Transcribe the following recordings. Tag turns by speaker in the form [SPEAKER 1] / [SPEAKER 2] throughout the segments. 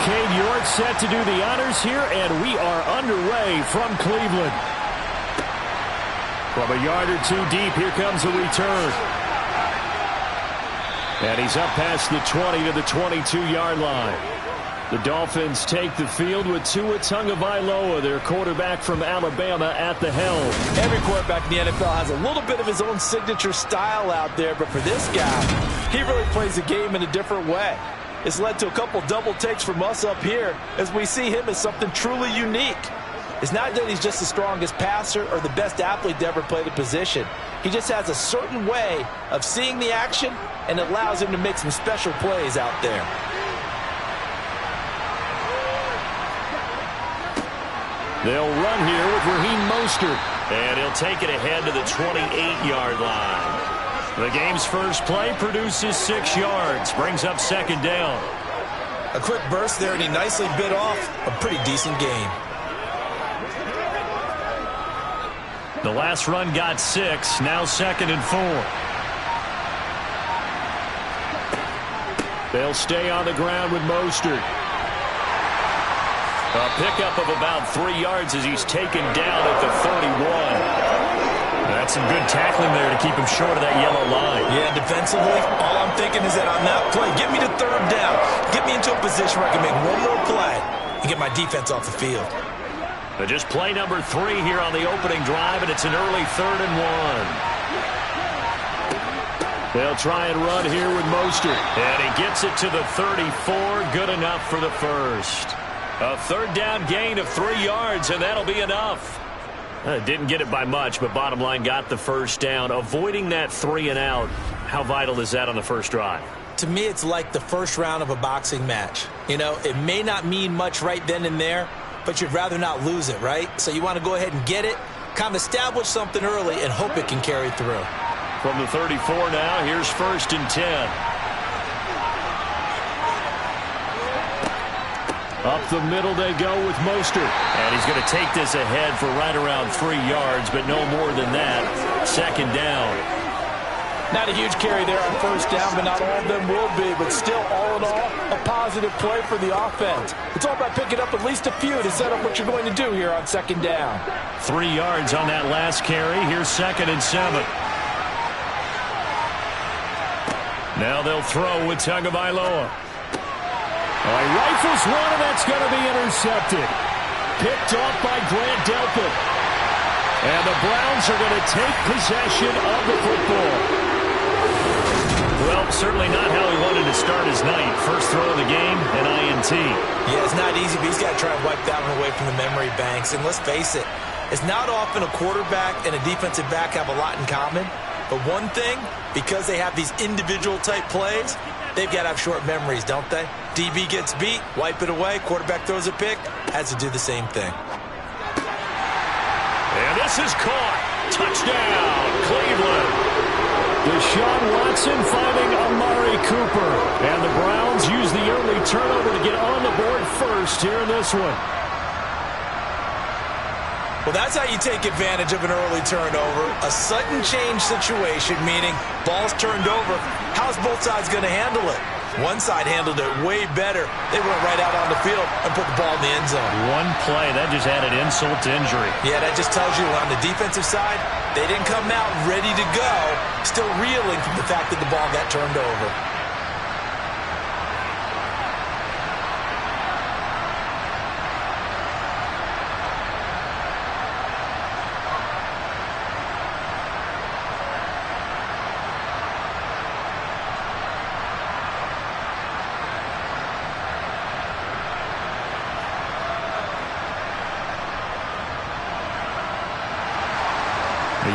[SPEAKER 1] Cade York set to do the honors here, and we are underway from Cleveland. From a yard or two deep, here comes a return. And he's up past the 20 to the 22-yard line. The Dolphins take the field with Tua Tagovailoa, their quarterback from Alabama, at the helm.
[SPEAKER 2] Every quarterback in the NFL has a little bit of his own signature style out there, but for this guy, he really plays the game in a different way. It's led to a couple double takes from us up here as we see him as something truly unique. It's not that he's just the strongest passer or the best athlete to ever play the position. He just has a certain way of seeing the action, and it allows him to make some special plays out there.
[SPEAKER 1] They'll run here with Raheem Mostert. And he'll take it ahead to the 28-yard line. The game's first play produces 6 yards. Brings up second down.
[SPEAKER 2] A quick burst there, and he nicely bit off a pretty decent game.
[SPEAKER 1] The last run got 6. Now 2nd and 4. They'll stay on the ground with Mostert. A pickup of about 3 yards as he's taken down at the 31. That's some good tackling there to keep him short of that yellow line.
[SPEAKER 2] Yeah, defensively, all I'm thinking is that on that play, get me to 3rd down. Get me into a position where I can make one more play and get my defense off the field.
[SPEAKER 1] But just play number 3 here on the opening drive, and it's an early 3rd and 1. They'll try and run here with Mostert. And he gets it to the 34. Good enough for the first. A 3rd down gain of 3 yards, and that'll be enough. Didn't get it by much, but bottom line got the first down. Avoiding that 3 and out, how vital is that on the first drive?
[SPEAKER 2] To me, it's like the first round of a boxing match. You know, it may not mean much right then and there, but you'd rather not lose it, right? So you want to go ahead and get it, kind of establish something early, and hope it can carry through.
[SPEAKER 1] From the 34 now, here's 1st and 10. Up the middle they go with Mostert. And he's going to take this ahead for right around 3 yards, but no more than that. 2nd down.
[SPEAKER 2] Not a huge carry there on 1st down, but not all of them will be. But still, all in all, a positive play for the offense. It's all about picking up at least a few to set up what you're going to do here on 2nd down.
[SPEAKER 1] 3 yards on that last carry. Here's 2nd and 7. Now they'll throw with Tagovailoa. He rifles one, and that's going to be intercepted. Picked off by Grant Delpit. And the Browns are going to take possession of the football. Well, certainly not how he wanted to start his night. First throw of the game, an INT.
[SPEAKER 2] Yeah, it's not easy, but he's got to try and wipe that one away from the memory banks. And let's face it, it's not often a quarterback and a defensive back have a lot in common. But one thing, because they have these individual type plays, they've got to have short memories, don't they? DB gets beat, wipe it away, quarterback throws a pick, has to do the same thing.
[SPEAKER 1] And this is caught. Touchdown, Cleveland. Deshaun Watson finding Amari Cooper. And the Browns use the early turnover to get on the board first here in this one.
[SPEAKER 2] Well, that's how you take advantage of an early turnover. A sudden change situation, meaning ball's turned over. How's both sides going to handle it? One side handled it way better. They went right out on the field and put the ball in the end zone.
[SPEAKER 1] One play, that just added insult to injury.
[SPEAKER 2] Yeah, that just tells you on the defensive side, they didn't come out ready to go, still reeling from the fact that the ball got turned over.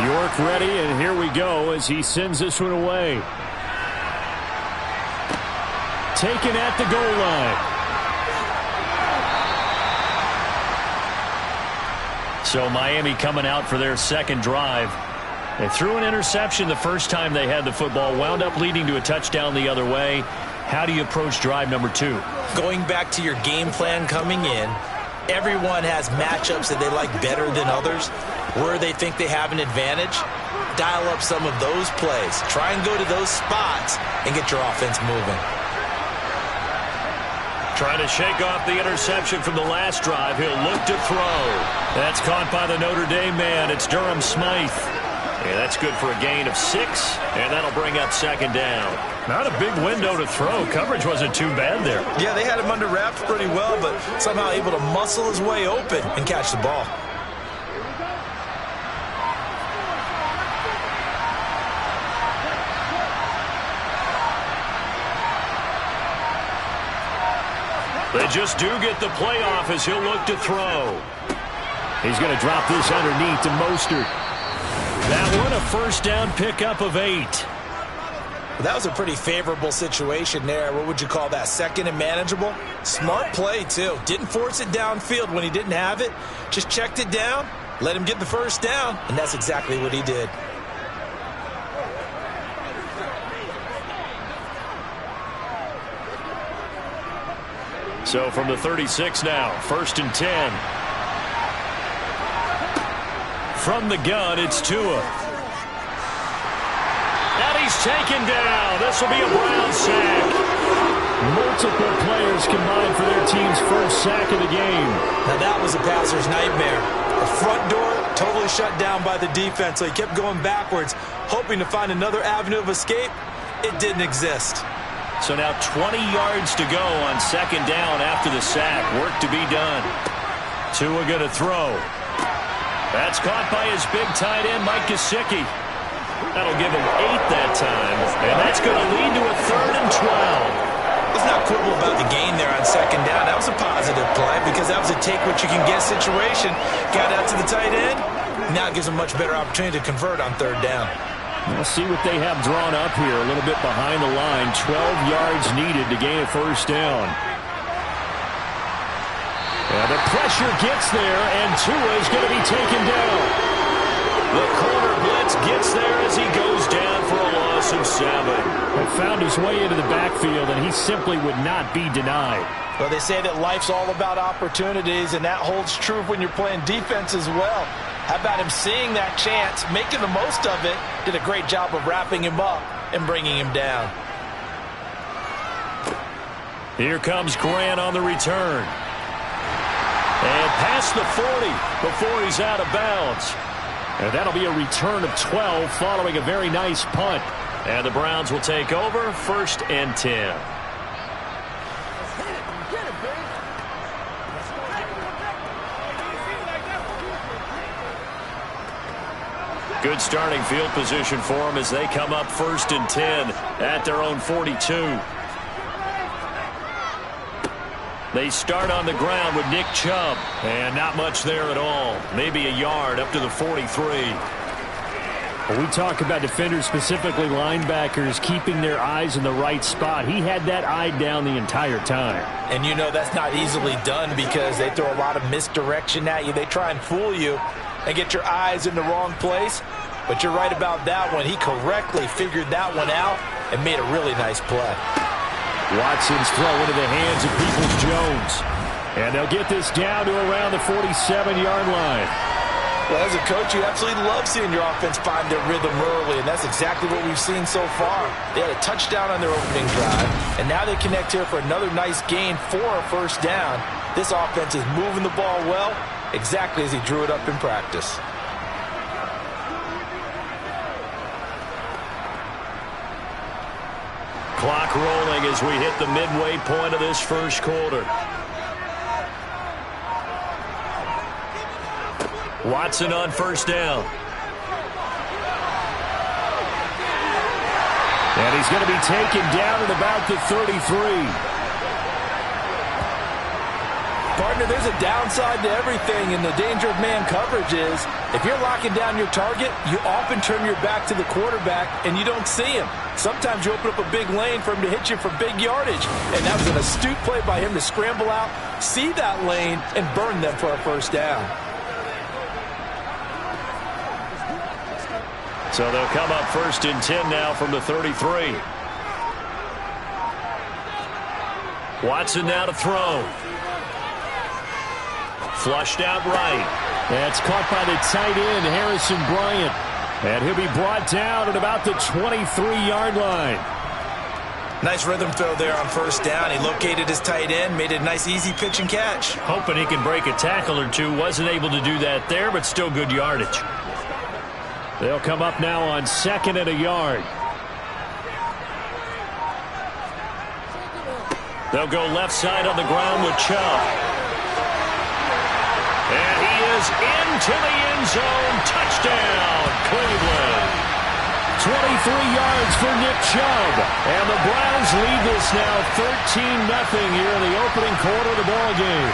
[SPEAKER 1] York ready, and here we go as he sends this one away. Taken at the goal line. So Miami coming out for their second drive. They threw an interception the first time they had the football, wound up leading to a touchdown the other way. How do you approach drive number 2?
[SPEAKER 2] Going back to your game plan coming in, everyone has matchups that they like better than others. Where they think they have an advantage, dial up some of those plays. Try and go to those spots and get your offense moving.
[SPEAKER 1] Trying to shake off the interception from the last drive. He'll look to throw. That's caught by the Notre Dame man. It's Durham Smythe. And that's good for a gain of 6, and that'll bring up second down. Not a big window to throw. Coverage wasn't too bad there.
[SPEAKER 2] Yeah, they had him under wraps pretty well, but somehow able to muscle his way open and catch the ball.
[SPEAKER 1] They just do get the playoff as he'll look to throw.
[SPEAKER 3] He's going to drop this underneath to Mostert.
[SPEAKER 1] That one a first down pickup of 8.
[SPEAKER 2] That was a pretty favorable situation there. What would you call that? Second and manageable? Smart play, too. Didn't force it downfield when he didn't have it. Just checked it down, let him get the first down, and that's exactly what he did.
[SPEAKER 1] So from the 36 now, 1st and 10. From the gun, it's Tua. And he's taken down. This will be a Brown sack.
[SPEAKER 3] Multiple players combined for their team's first sack of the game.
[SPEAKER 2] Now that was a passer's nightmare. The front door totally shut down by the defense, so he kept going backwards, hoping to find another avenue of escape. It didn't exist.
[SPEAKER 1] So now 20 yards to go on second down after the sack. Work to be done. Tua going to throw. That's caught by his big tight end, Mike Gesicki. That'll give him 8 that time. And that's going to lead to a 3rd and 12.
[SPEAKER 2] Let's not quibble about the gain there on second down. That was a positive play because that was a take-what-you-can-get situation. Got out to the tight end. Now it gives him a much better opportunity to convert on 3rd down.
[SPEAKER 3] We'll see what they have drawn up here. A little bit behind the line. 12 yards needed to gain a first down. And the pressure gets there, and Tua is going to be taken down. The corner blitz gets there as he goes down for a loss of 7. He found his way into the backfield, and he simply would not be denied.
[SPEAKER 2] Well, they say that life's all about opportunities, and that holds true when you're playing defense as well. How about him seeing that chance, making the most of it, did a great job of wrapping him up and bringing him down.
[SPEAKER 1] Here comes Grant on the return. And past the 40 before he's out of bounds.
[SPEAKER 3] And that'll be a return of 12 following a very nice punt.
[SPEAKER 1] And the Browns will take over 1st and 10. Good starting field position for them as they come up 1st and 10 at their own 42. They start on the ground with Nick Chubb. And not much there at all. Maybe a yard up to the 43.
[SPEAKER 3] When we talk about defenders, specifically linebackers, keeping their eyes in the right spot, he had that eye down the entire time.
[SPEAKER 2] And you know that's not easily done because they throw a lot of misdirection at you. They try and fool you and get your eyes in the wrong place. But you're right about that one. He correctly figured that one out and made a really nice play.
[SPEAKER 3] Watson's throw into the hands of Peoples-Jones. And they'll get this down to around the 47-yard line.
[SPEAKER 2] Well, as a coach, you absolutely love seeing your offense find their rhythm early, and that's exactly what we've seen so far. They had a touchdown on their opening drive, and now they connect here for another nice gain for a first down. This offense is moving the ball well, exactly as he drew it up in practice.
[SPEAKER 1] Clock rolling as we hit the midway point of this first quarter. Watson on first down.
[SPEAKER 3] And he's going to be taken down at about the 33.
[SPEAKER 2] Partner, there's a downside to everything, and the danger of man coverage is if you're locking down your target, you often turn your back to the quarterback and you don't see him. Sometimes you open up a big lane for him to hit you for big yardage, and that was an astute play by him to scramble out, see that lane, and burn them for a first down.
[SPEAKER 1] So they'll come up 1st and 10 now from the 33. Watson now to throw. Flushed out right.
[SPEAKER 3] That's caught by the tight end, Harrison Bryant. And he'll be brought down at about the 23-yard line.
[SPEAKER 2] Nice rhythm throw there on first down. He located his tight end, made it a nice easy pitch and catch.
[SPEAKER 1] Hoping he can break a tackle or two. Wasn't able to do that there, but still good yardage. They'll come up now on 2nd and a yard. They'll go left side on the ground with Chubb. And he is into the end zone. Touchdown, Cleveland. 23 yards for Nick Chubb. And the Browns lead this now 13-0 here in the opening quarter of the ball game.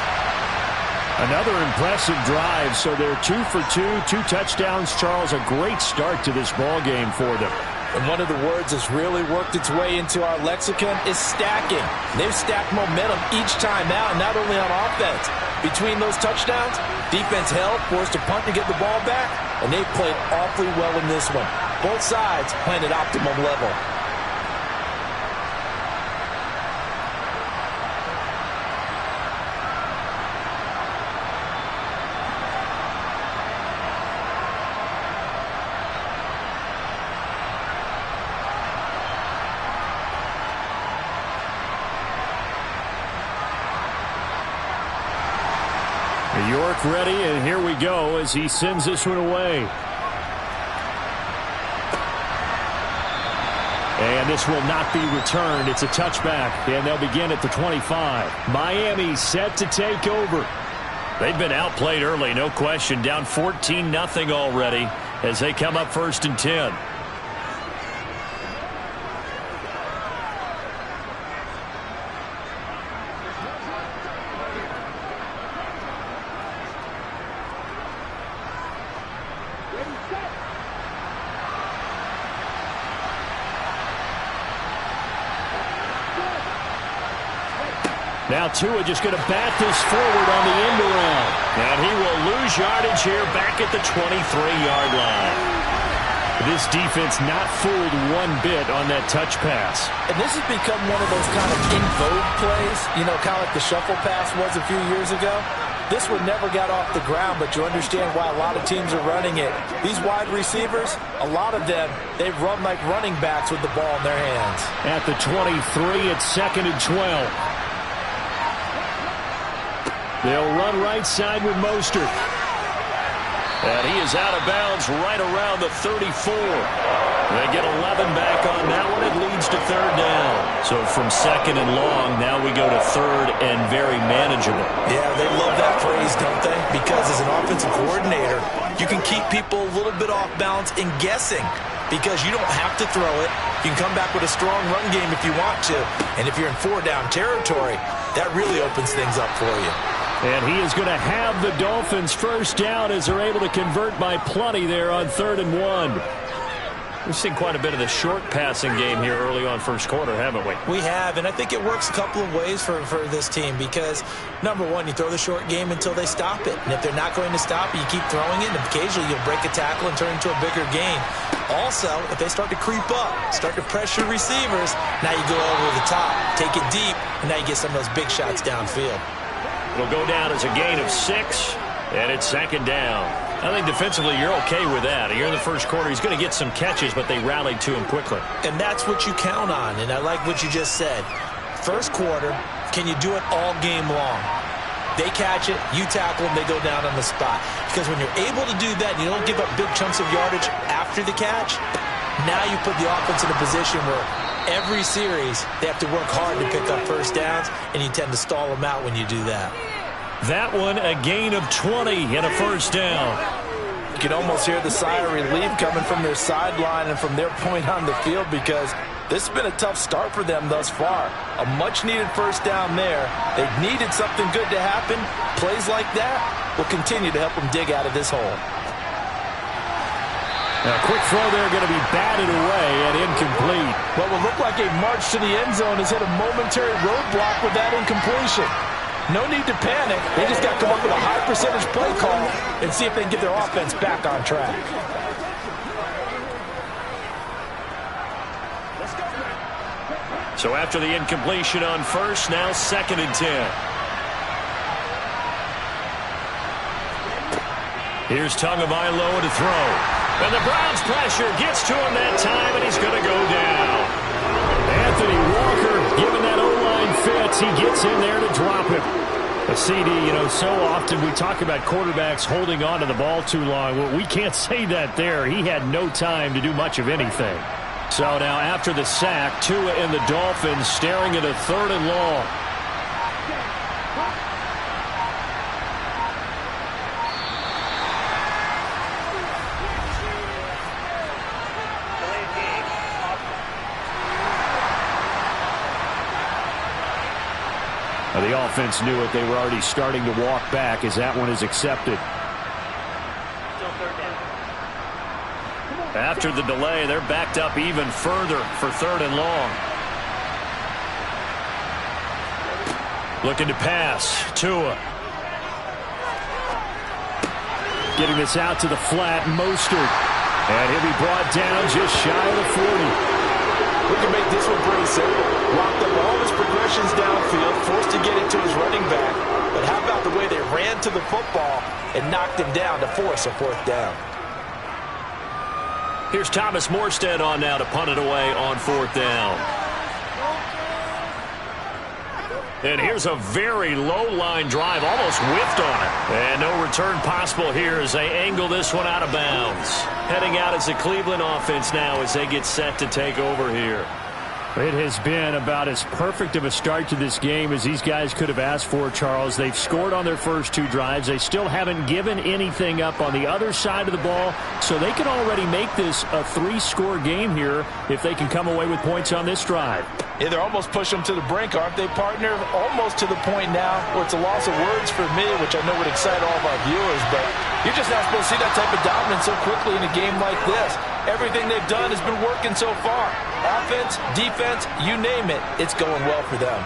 [SPEAKER 1] Another impressive drive, so they're 2 for 2 touchdowns. Charles, a great start to this ball game for them.
[SPEAKER 2] And one of the words that's really worked its way into our lexicon is stacking. They've stacked momentum each time out, and not only on offense. Between those touchdowns, defense held, forced a punt to get the ball back, and they played awfully well in this one. Both sides playing at optimum level.
[SPEAKER 3] York ready, and here we go as he sends this one away. And this will not be returned. It's a touchback, and they'll begin at the 25. Miami set to take over.
[SPEAKER 1] They've been outplayed early, no question. Down 14-0 already as they come up 1st and 10.
[SPEAKER 3] Now Tua just going to bat this forward on the end around.
[SPEAKER 1] And he will lose yardage here back at the 23-yard line.
[SPEAKER 3] This defense not fooled one bit on that touch pass.
[SPEAKER 2] And this has become one of those kind of in vogue plays, you know, kind of like the shuffle pass was a few years ago. This one never got off the ground, but you understand why a lot of teams are running it. These wide receivers, a lot of them, they run like running backs with the ball in their hands.
[SPEAKER 3] At the 23, it's 2nd and 12. They'll run right side with Mostert.
[SPEAKER 1] And he is out of bounds right around the 34. They get 11 back on that one. It leads to 3rd down. So from 2nd and long, now we go to 3rd and very manageable.
[SPEAKER 2] Yeah, they love that phrase, don't they? Because as an offensive coordinator, you can keep people a little bit off balance and guessing. Because you don't have to throw it. You can come back with a strong run game if you want to. And if you're in 4-down territory, that really opens things up for you.
[SPEAKER 3] And he is going to have the Dolphins 1st down as they're able to convert by plenty there on 3rd and 1.
[SPEAKER 1] We've seen quite a bit of the short passing game here early on 1st quarter, haven't we?
[SPEAKER 2] We have, and I think it works a couple of ways for this team because, number one, you throw the short game until they stop it. And if they're not going to stop it, you keep throwing it, and occasionally you'll break a tackle and turn it into a bigger gain. Also, if they start to creep up, start to pressure receivers, now you go over the top, take it deep, and now you get some of those big shots downfield.
[SPEAKER 1] It'll go down as a gain of 6, and it's 2nd down. I think defensively you're okay with that. Here in the 1st quarter, he's going to get some catches, but they rallied to him quickly.
[SPEAKER 2] And that's what you count on, and I like what you just said. 1st quarter, can you do it all game long? They catch it, you tackle them, they go down on the spot. Because when you're able to do that and you don't give up big chunks of yardage after the catch, now you put the offense in a position where every series they have to work hard to pick up 1st downs, and you tend to stall them out when you do that.
[SPEAKER 1] That one a gain of 20 and a 1st down.
[SPEAKER 2] You can almost hear the sigh of relief coming from their sideline and from their point on the field because this has been a tough start for them thus far. A much-needed 1st down there. They needed something good to happen. Plays like that will continue to help them dig out of this hole.
[SPEAKER 3] Now, a quick throw there going to be batted away and incomplete.
[SPEAKER 2] What will look like a march to the end zone has hit a momentary roadblock with that incompletion. No need to panic. They just got to come up with a high percentage play call and see if they can get their offense back on track.
[SPEAKER 1] So after the incompletion on 1st, now 2nd and 10. Here's Tagovailoa to throw. And the Browns pressure gets to him that time, and he's going to go down. And
[SPEAKER 3] Anthony Walker giving that O-line fits. He gets in there to drop him. A CD, so often we talk about quarterbacks holding on to the ball too long. Well, we can't say that there. He had no time to do much of anything. So now after the sack, Tua and the Dolphins staring at a 3rd and long. The offense knew it. They were already starting to walk back as that one is accepted.
[SPEAKER 1] After the delay, they're backed up even further for 3rd and long. Looking to pass. Tua.
[SPEAKER 3] Getting this out to the flat. Mostert. And he'll be brought down just shy of the 40.
[SPEAKER 2] We can make this one pretty simple. Locked up all his progressions downfield, forced to get it to his running back. But how about the way they ran to the football and knocked him down to force a 4th down?
[SPEAKER 1] Here's Thomas Morstead on now to punt it away on 4th down. And here's a very low line drive, almost whiffed on it. And no return possible here as they angle this one out of bounds. Heading out as the Cleveland offense now as they get set to take over here.
[SPEAKER 3] It has been about as perfect of a start to this game as these guys could have asked for, Charles. They've scored on their first 2 drives. They still haven't given anything up on the other side of the ball, so they can already make this a 3-score game here if they can come away with points on this drive.
[SPEAKER 2] Yeah, they're almost pushing them to the brink, aren't they, partner? Almost to the point now where it's a loss of words for me, which I know would excite all of our viewers, but you're just not supposed to see that type of dominance so quickly in a game like this. Everything they've done has been working so far. Offense, defense, you name it, it's going well for them.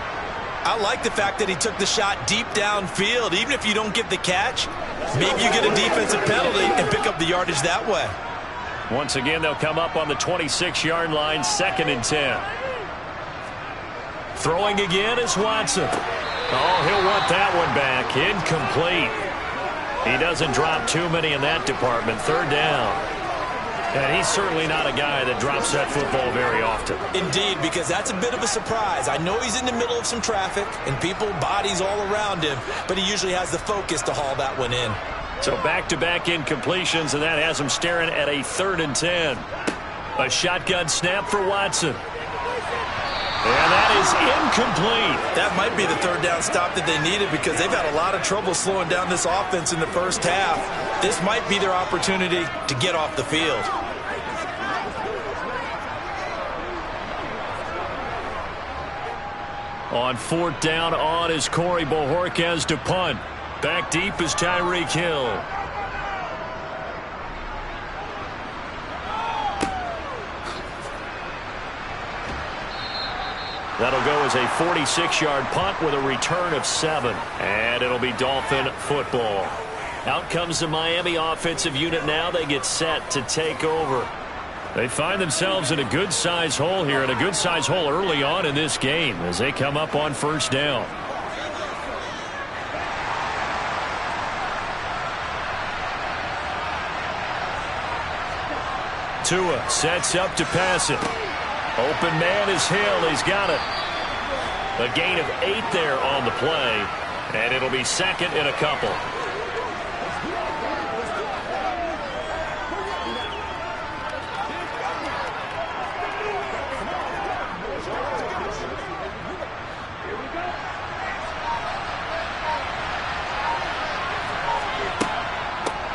[SPEAKER 4] I like the fact that he took the shot deep downfield. Even if you don't get the catch, maybe you get a defensive penalty and pick up the yardage that way.
[SPEAKER 1] Once again, they'll come up on the 26-yard line, 2nd and 10. Throwing again is Watson. Oh, he'll want that one back. Incomplete. He doesn't drop too many in that department. 3rd down. And he's certainly not a guy that drops that football very often.
[SPEAKER 4] Indeed, because that's a bit of a surprise. I know he's in the middle of some traffic and people, bodies all around him, but he usually has the focus to haul that one in.
[SPEAKER 1] So back-to-back incompletions, and that has him staring at a 3rd and 10. A shotgun snap for Watson. And that is incomplete.
[SPEAKER 4] That might be the 3rd down stop that they needed because they've had a lot of trouble slowing down this offense in the first half. This might be their opportunity to get off the field.
[SPEAKER 1] On 4th down, on is Corey Bojorquez to punt. Back deep is Tyreek Hill. That'll go as a 46-yard punt with a return of 7. And it'll be Dolphin football. Out comes the Miami offensive unit now. They get set to take over. They find themselves in a good-sized hole here, and a good-sized hole early on in this game as they come up on 1st down. Tua sets up to pass it. Open man is Hill. He's got it. A gain of 8 there on the play, and it'll be 2nd and a couple.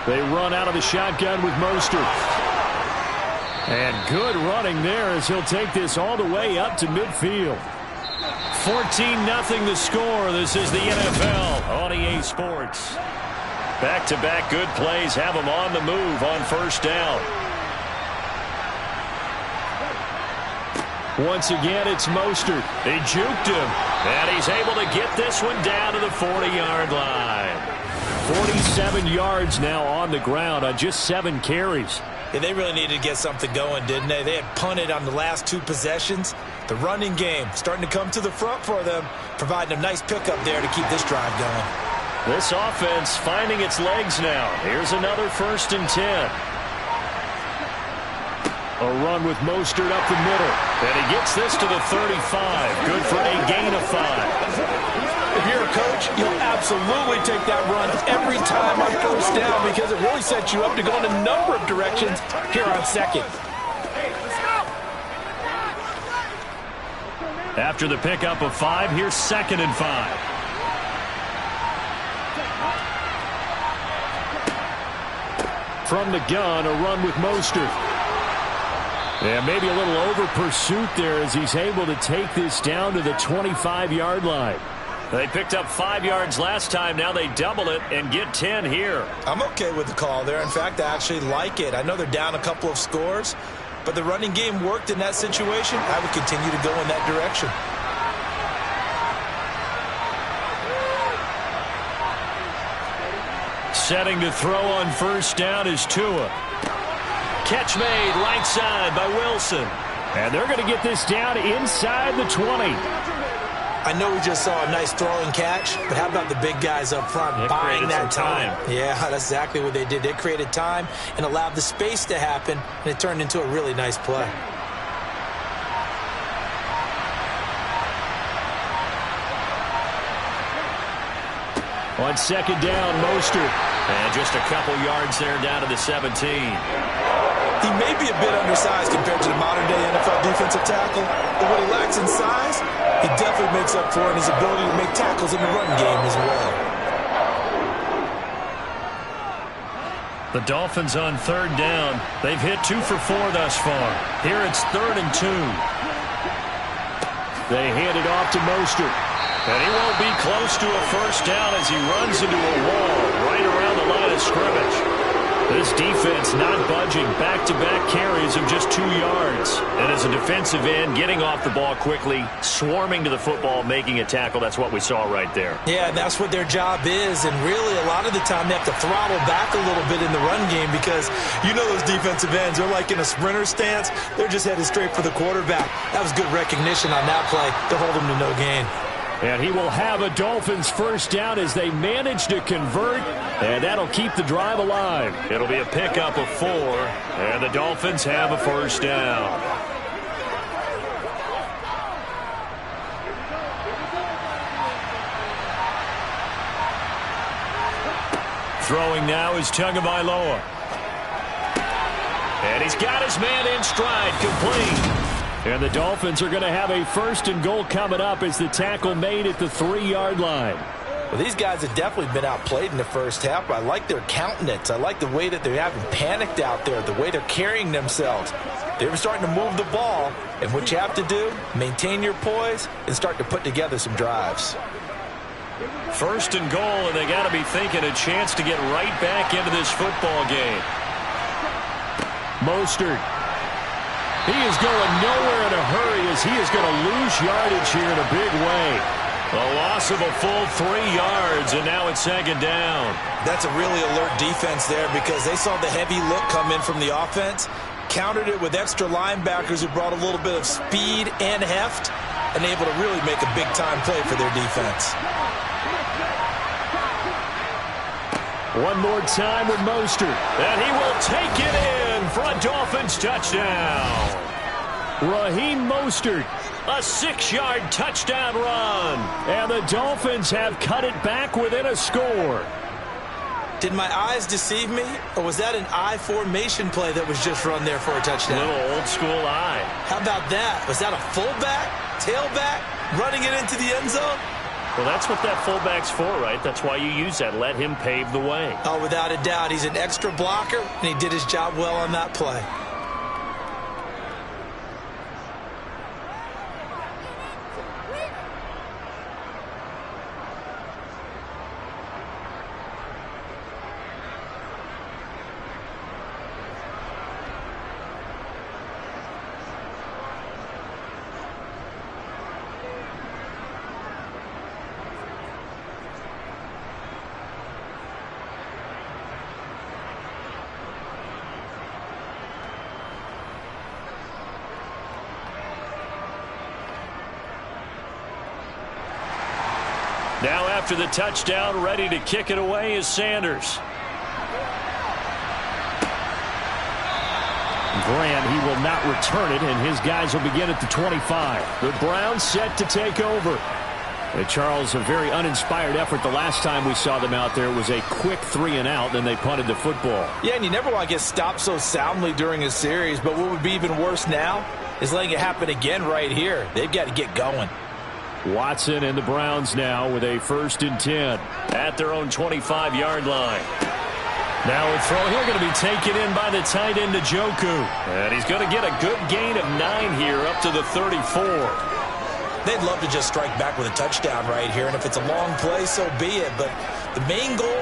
[SPEAKER 3] They run out of the shotgun with Mostert. And good running there as he'll take this all the way up to midfield. 14-0 the score. This is the NFL on EA Sports. Back-to-back good plays have him on the move on 1st down. Once again, it's Mostert. They juked him, and he's able to get this one down to the 40-yard line. 47 yards now on the ground on just 7 carries.
[SPEAKER 4] Yeah, they really needed to get something going, didn't they? They had punted on the last 2 possessions. The running game starting to come to the front for them, providing a nice pickup there to keep this drive going.
[SPEAKER 1] This offense finding its legs now. Here's another 1st and 10.
[SPEAKER 3] A run with Mostert up the middle.
[SPEAKER 1] And he gets this to the 35. Good for a gain of 5.
[SPEAKER 2] If you're a coach, you'll absolutely take that run every time on first down because it really sets you up to go in a number of directions here on second.
[SPEAKER 1] After the pickup of 5, here's 2nd and 5.
[SPEAKER 3] From the gun, a run with Mostert. Yeah, maybe a little over pursuit there as he's able to take this down to the 25-yard line.
[SPEAKER 1] They picked up 5 yards last time. Now they double it and get 10 here.
[SPEAKER 4] I'm okay with the call there. In fact, I actually like it. I know they're down a couple of scores, but the running game worked in that situation. I would continue to go in that direction.
[SPEAKER 1] Setting to throw on first down is Tua. Catch made right side by Wilson.
[SPEAKER 3] And they're going to get this down inside the 20.
[SPEAKER 4] I know we just saw a nice throwing catch, but how about the big guys up front buying that time? Yeah, that's exactly what they did. They created time and allowed the space to happen, and it turned into a really nice play.
[SPEAKER 3] On 2nd down, Mostert.
[SPEAKER 1] And just a couple yards there down to the 17.
[SPEAKER 4] He may be a bit undersized compared to the modern-day NFL defensive tackle, but what he lacks in size, he definitely makes up for in his ability to make tackles in the run game as well.
[SPEAKER 1] The Dolphins on 3rd down. They've hit 2 for 4 thus far. Here it's 3rd and 2.
[SPEAKER 3] They hand it off to Mostert.
[SPEAKER 1] And he won't be close to a first down as he runs into a wall right around the line of scrimmage. This defense not budging. Back-to-back carries of just 2 yards. And as a defensive end, getting off the ball quickly, swarming to the football, making a tackle. That's what we saw right there.
[SPEAKER 4] Yeah, that's what their job is. And really, a lot of the time, they have to throttle back a little bit in the run game because you know those defensive ends, they're like in a sprinter stance. They're just headed straight for the quarterback. That was good recognition on that play to hold him to no gain.
[SPEAKER 3] And he will have a Dolphins first down as they manage to convert, and that'll keep the drive alive.
[SPEAKER 1] It'll be a pickup of 4, and the Dolphins have a first down. Throwing now is Tagovailoa. And he's got his man in stride, complete.
[SPEAKER 3] And the Dolphins are going to have a 1st and goal coming up as the tackle made at the 3-yard line.
[SPEAKER 2] Well, these guys have definitely been outplayed in the first half. I like their countenance. I like the way that they haven't panicked out there, the way they're carrying themselves. They were starting to move the ball, and what you have to do, maintain your poise and start to put together some drives.
[SPEAKER 1] 1st and goal, and they got to be thinking a chance to get right back into this football game.
[SPEAKER 3] Mostert. He is going nowhere in a hurry as he is going to lose yardage here in a big way.
[SPEAKER 1] A loss of a full 3 yards, and now it's 2nd down.
[SPEAKER 4] That's a really alert defense there because they saw the heavy look come in from the offense, countered it with extra linebackers who brought a little bit of speed and heft, and able to really make a big-time play for their defense.
[SPEAKER 3] One more time with Mostert.
[SPEAKER 1] And he will take it in for a Dolphins touchdown.
[SPEAKER 3] Raheem Mostert.
[SPEAKER 1] A 6-yard touchdown run.
[SPEAKER 3] And the Dolphins have cut it back within a score.
[SPEAKER 4] Did my eyes deceive me, or was that an I formation play that was just run there for a touchdown?
[SPEAKER 1] Little old school eye.
[SPEAKER 4] How about that? Was that a fullback, tailback, running it into the end zone?
[SPEAKER 1] Well, that's what that fullback's for, right? That's why you use that. Let him pave the way.
[SPEAKER 4] Oh, without a doubt. He's an extra blocker, and he did his job well on that play.
[SPEAKER 1] Now after the touchdown, ready to kick it away is Sanders.
[SPEAKER 3] Grant, he will not return it, and his guys will begin at the 25.
[SPEAKER 1] The Browns set to take over.
[SPEAKER 3] And Charles, a very uninspired effort the last time we saw them out there. It was a quick 3-and-out, then they punted the football.
[SPEAKER 2] Yeah, and you never want to get stopped so soundly during a series, but what would be even worse now is letting it happen again right here. They've got to get going.
[SPEAKER 3] Watson and the Browns now with a 1st and 10.
[SPEAKER 1] At their own 25-yard line. Now a throw here going to be taken in by the tight end Njoku. And he's going to get a good gain of 9 here up to the 34.
[SPEAKER 4] They'd love to just strike back with a touchdown right here, and if it's a long play, so be it. But the main goal,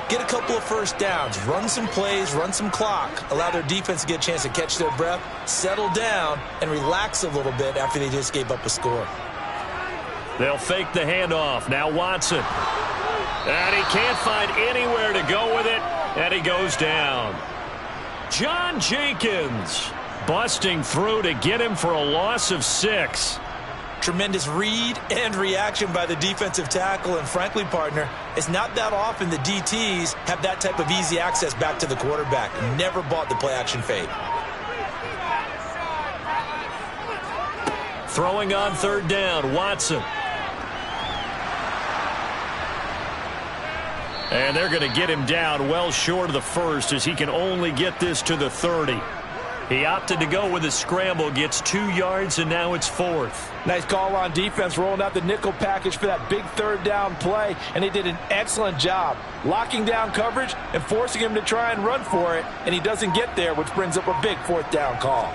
[SPEAKER 4] get a couple of first downs, run some plays, run some clock, allow their defense to get a chance to catch their breath, settle down, and relax a little bit after they just gave up a score.
[SPEAKER 1] They'll fake the handoff. Now Watson. And he can't find anywhere to go with it, and he goes down. John Jenkins busting through to get him for a loss of 6.
[SPEAKER 4] Tremendous read and reaction by the defensive tackle, and frankly, partner, it's not that often the DTs have that type of easy access back to the quarterback. Never bought the play-action fade.
[SPEAKER 1] Throwing on 3rd down, Watson. And they're going to get him down well short of the 1st as he can only get this to the 30. He opted to go with a scramble, gets 2 yards, and now it's 4th.
[SPEAKER 2] Nice call on defense, rolling out the nickel package for that big 3rd down play, and they did an excellent job locking down coverage and forcing him to try and run for it, and he doesn't get there, which brings up a big 4th down call.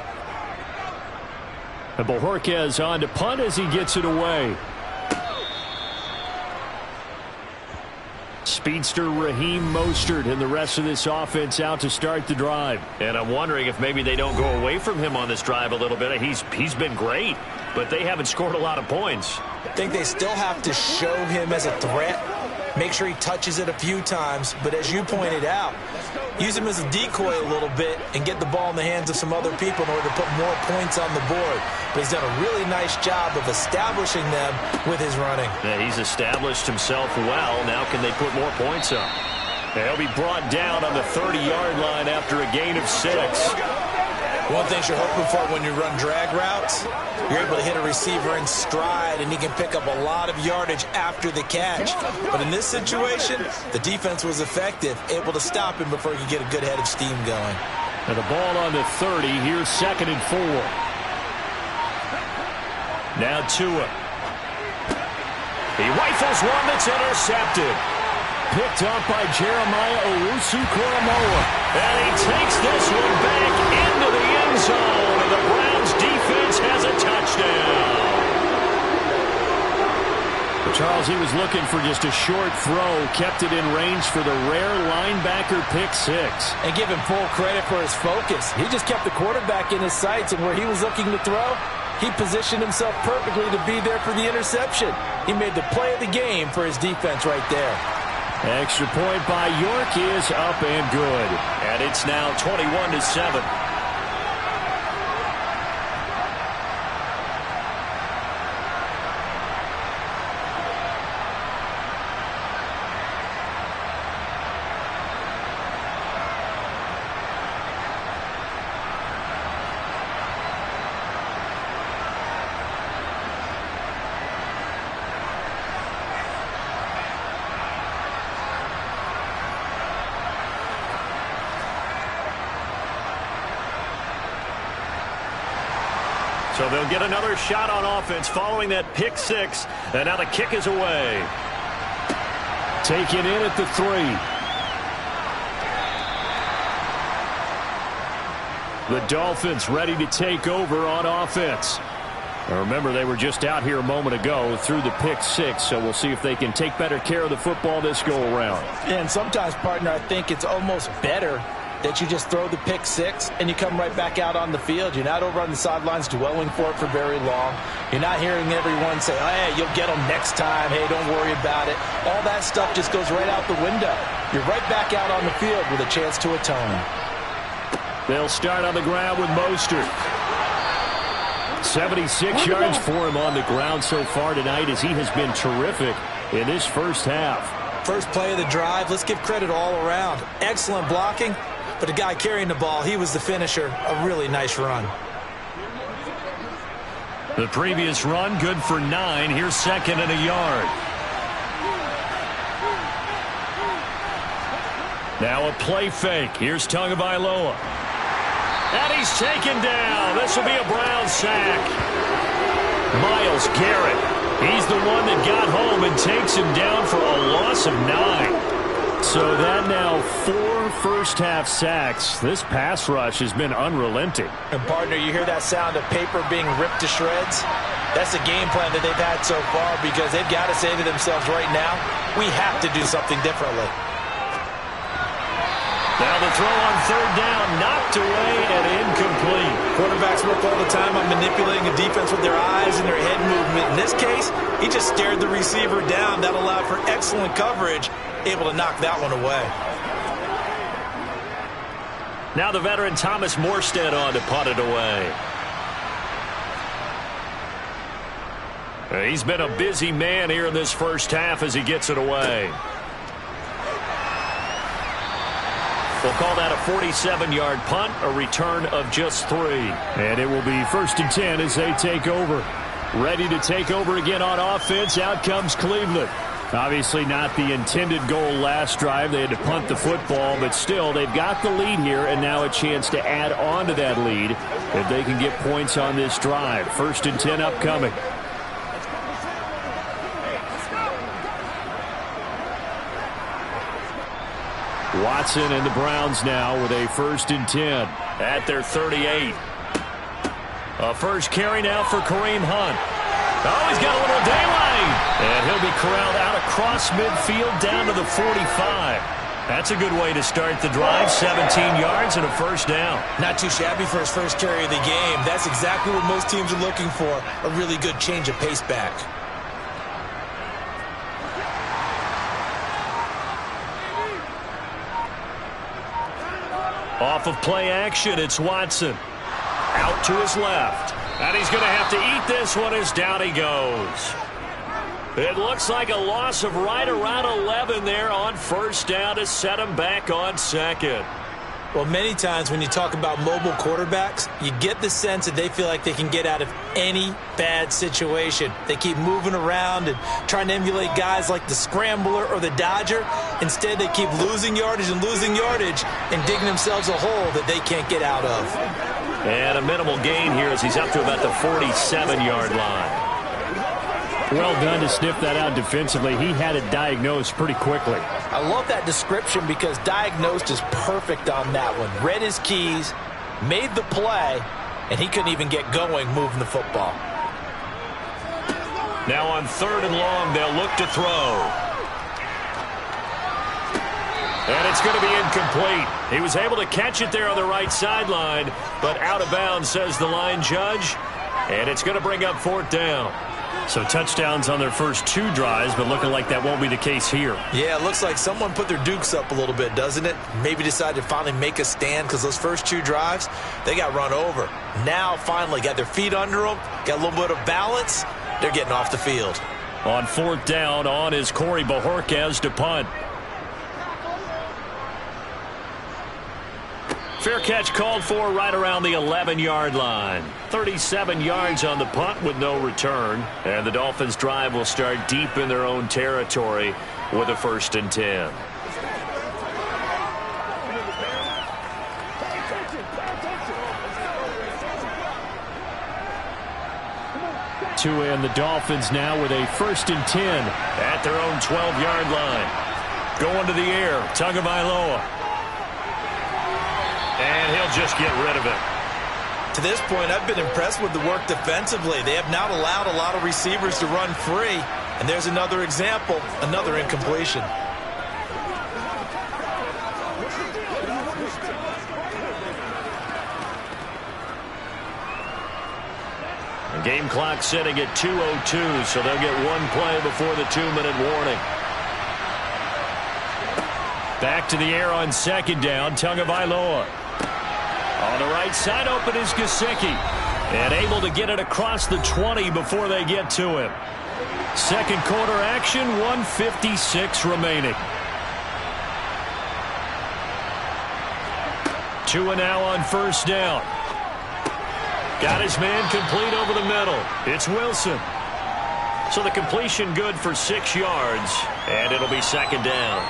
[SPEAKER 3] And Bojorquez on to punt as he gets it away. Speedster Raheem Mostert and the rest of this offense out to start the drive.
[SPEAKER 1] And I'm wondering if maybe they don't go away from him on this drive a little bit. He's been great, but they haven't scored a lot of points.
[SPEAKER 4] I think they still have to show him as a threat, make sure he touches it a few times, but as you pointed out, use him as a decoy a little bit and get the ball in the hands of some other people in order to put more points on the board. But he's done a really nice job of establishing them with his running.
[SPEAKER 1] Yeah, he's established himself well. Now can they put more points up? He'll be brought down on the 30-yard line after a gain of 6.
[SPEAKER 4] One thing you're hoping for when you run drag routes, you're able to hit a receiver in stride, and he can pick up a lot of yardage after the catch. But in this situation, the defense was effective, able to stop him before he could get a good head of steam going.
[SPEAKER 3] And the ball on the 30. Here's 2nd and 4.
[SPEAKER 1] Now Tua. He rifles one that's intercepted.
[SPEAKER 3] Picked up by Jeremiah Owusu-Koramoah.
[SPEAKER 1] And he takes this one back into the end zone. And the Browns defense has a touchdown.
[SPEAKER 3] But Charles, he was looking for just a short throw. Kept it in range for the rare linebacker pick 6.
[SPEAKER 2] And give him full credit for his focus. He just kept the quarterback in his sights, and where he was looking to throw, he positioned himself perfectly to be there for the interception. He made the play of the game for his defense right there.
[SPEAKER 3] Extra point by York is up and good.
[SPEAKER 1] And it's now 21-7. So they'll get another shot on offense following that pick 6. And now the kick is away.
[SPEAKER 3] Taken in at the 3. The Dolphins ready to take over on offense. Now remember, they were just out here a moment ago through the pick 6, so we'll see if they can take better care of the football this go-around.
[SPEAKER 2] And sometimes, partner, I think it's almost better that you just throw the pick 6 and you come right back out on the field. You're not over on the sidelines dwelling for it for very long. You're not hearing everyone say, oh, hey, you'll get them next time. Hey, don't worry about it. All that stuff just goes right out the window. You're right back out on the field with a chance to atone.
[SPEAKER 3] They'll start on the ground with Mostert. 76 yards for him on the ground so far tonight, as he has been terrific in this first half.
[SPEAKER 4] First play of the drive, let's give credit all around. Excellent blocking but the guy carrying the ball, he was the finisher. A really nice run.
[SPEAKER 1] The previous run, good for 9. Here's second and a yard. Now a play fake. Here's Tagovailoa. And he's taken down. This will be a Brown sack. Myles Garrett. He's the one that got home and takes him down for a loss of 9.
[SPEAKER 3] So that now 4 first-half sacks. This pass rush has been unrelenting.
[SPEAKER 2] And, partner, you hear that sound of paper being ripped to shreds? That's the game plan that they've had so far because they've got to say to themselves right now, we have to do something differently.
[SPEAKER 1] Now the throw on third down, knocked away and incomplete.
[SPEAKER 2] Quarterbacks work all the time on manipulating the defense with their eyes and their head movement. In this case, he just stared the receiver down. That allowed for excellent coverage, able to knock that one away.
[SPEAKER 1] Now the veteran Thomas Morstead on to punt it away. He's been a busy man here in this first half as he gets it away. We'll call that a 47-yard punt, a return of just 3.
[SPEAKER 3] And it will be 1st and 10 as they take over. Ready to take over again on offense. Out comes Cleveland. Obviously not the intended goal last drive. They had to punt the football, but still they've got the lead here and now a chance to add on to that lead if they can get points on this drive. 1st and 10 upcoming. Watson and the Browns now with a 1st and 10
[SPEAKER 1] at their 38. A first carry now for Kareem Hunt. Oh, he's got a little daylight. And he'll be corralled out across midfield down to the 45. That's a good way to start the drive. 17 yards and a first down.
[SPEAKER 2] Not too shabby for his first carry of the game. That's exactly what most teams are looking for. A really good change of pace back.
[SPEAKER 1] Off of play action, it's Watson. Out to his left. And he's going to have to eat this one as down he goes. It looks like a loss of right around 11 there on first down to set him back on second.
[SPEAKER 2] Well, many times when you talk about mobile quarterbacks, you get the sense that they feel like they can get out of any bad situation. They keep moving around and trying to emulate guys like the Scrambler or the Dodger. Instead, they keep losing yardage and digging themselves a hole that they can't get out of.
[SPEAKER 1] And a minimal gain here as he's up to about the 47-yard line.
[SPEAKER 3] Well done to sniff that out defensively. He had it diagnosed pretty quickly.
[SPEAKER 2] I love that description because diagnosed is perfect on that one. Read his keys, made the play, and he couldn't even get going moving the football.
[SPEAKER 1] Now on 3rd and long, they'll look to throw. And it's going to be incomplete. He was able to catch it there on the right sideline, but out of bounds, says the line judge. And it's going to bring up 4th down.
[SPEAKER 3] So touchdowns on their first 2 drives, but looking like that won't be the case here.
[SPEAKER 2] Yeah, it looks like someone put their dukes up a little bit, doesn't it? Maybe decided to finally make a stand because those first 2 drives, they got run over. Now, finally, got their feet under them, got a little bit of balance. They're getting off the field.
[SPEAKER 1] On 4th down, on is Corey Bojorquez to punt. Fair catch called for right around the 11-yard line. 37 yards on the punt with no return. And the Dolphins' drive will start deep in their own territory with a 1st and 10.
[SPEAKER 3] Two in the Dolphins now with a 1st and 10
[SPEAKER 1] at their own 12-yard line. Going to the air, Tagovailoa. And he'll just get rid of it.
[SPEAKER 2] To this point, I've been impressed with the work defensively. They have not allowed a lot of receivers to run free. And there's another example, another incompletion.
[SPEAKER 1] The game clock sitting at 2:02, so they'll get one play before the 2-minute warning. Back to the air on 2nd down, Tagovailoa. On the right side, open is Gesicki. And able to get it across the 20 before they get to him. Second quarter action, 1:56 remaining. Tua now on first down. Got his man complete over the middle. It's Wilson. So the completion good for 6 yards, and it'll be second down.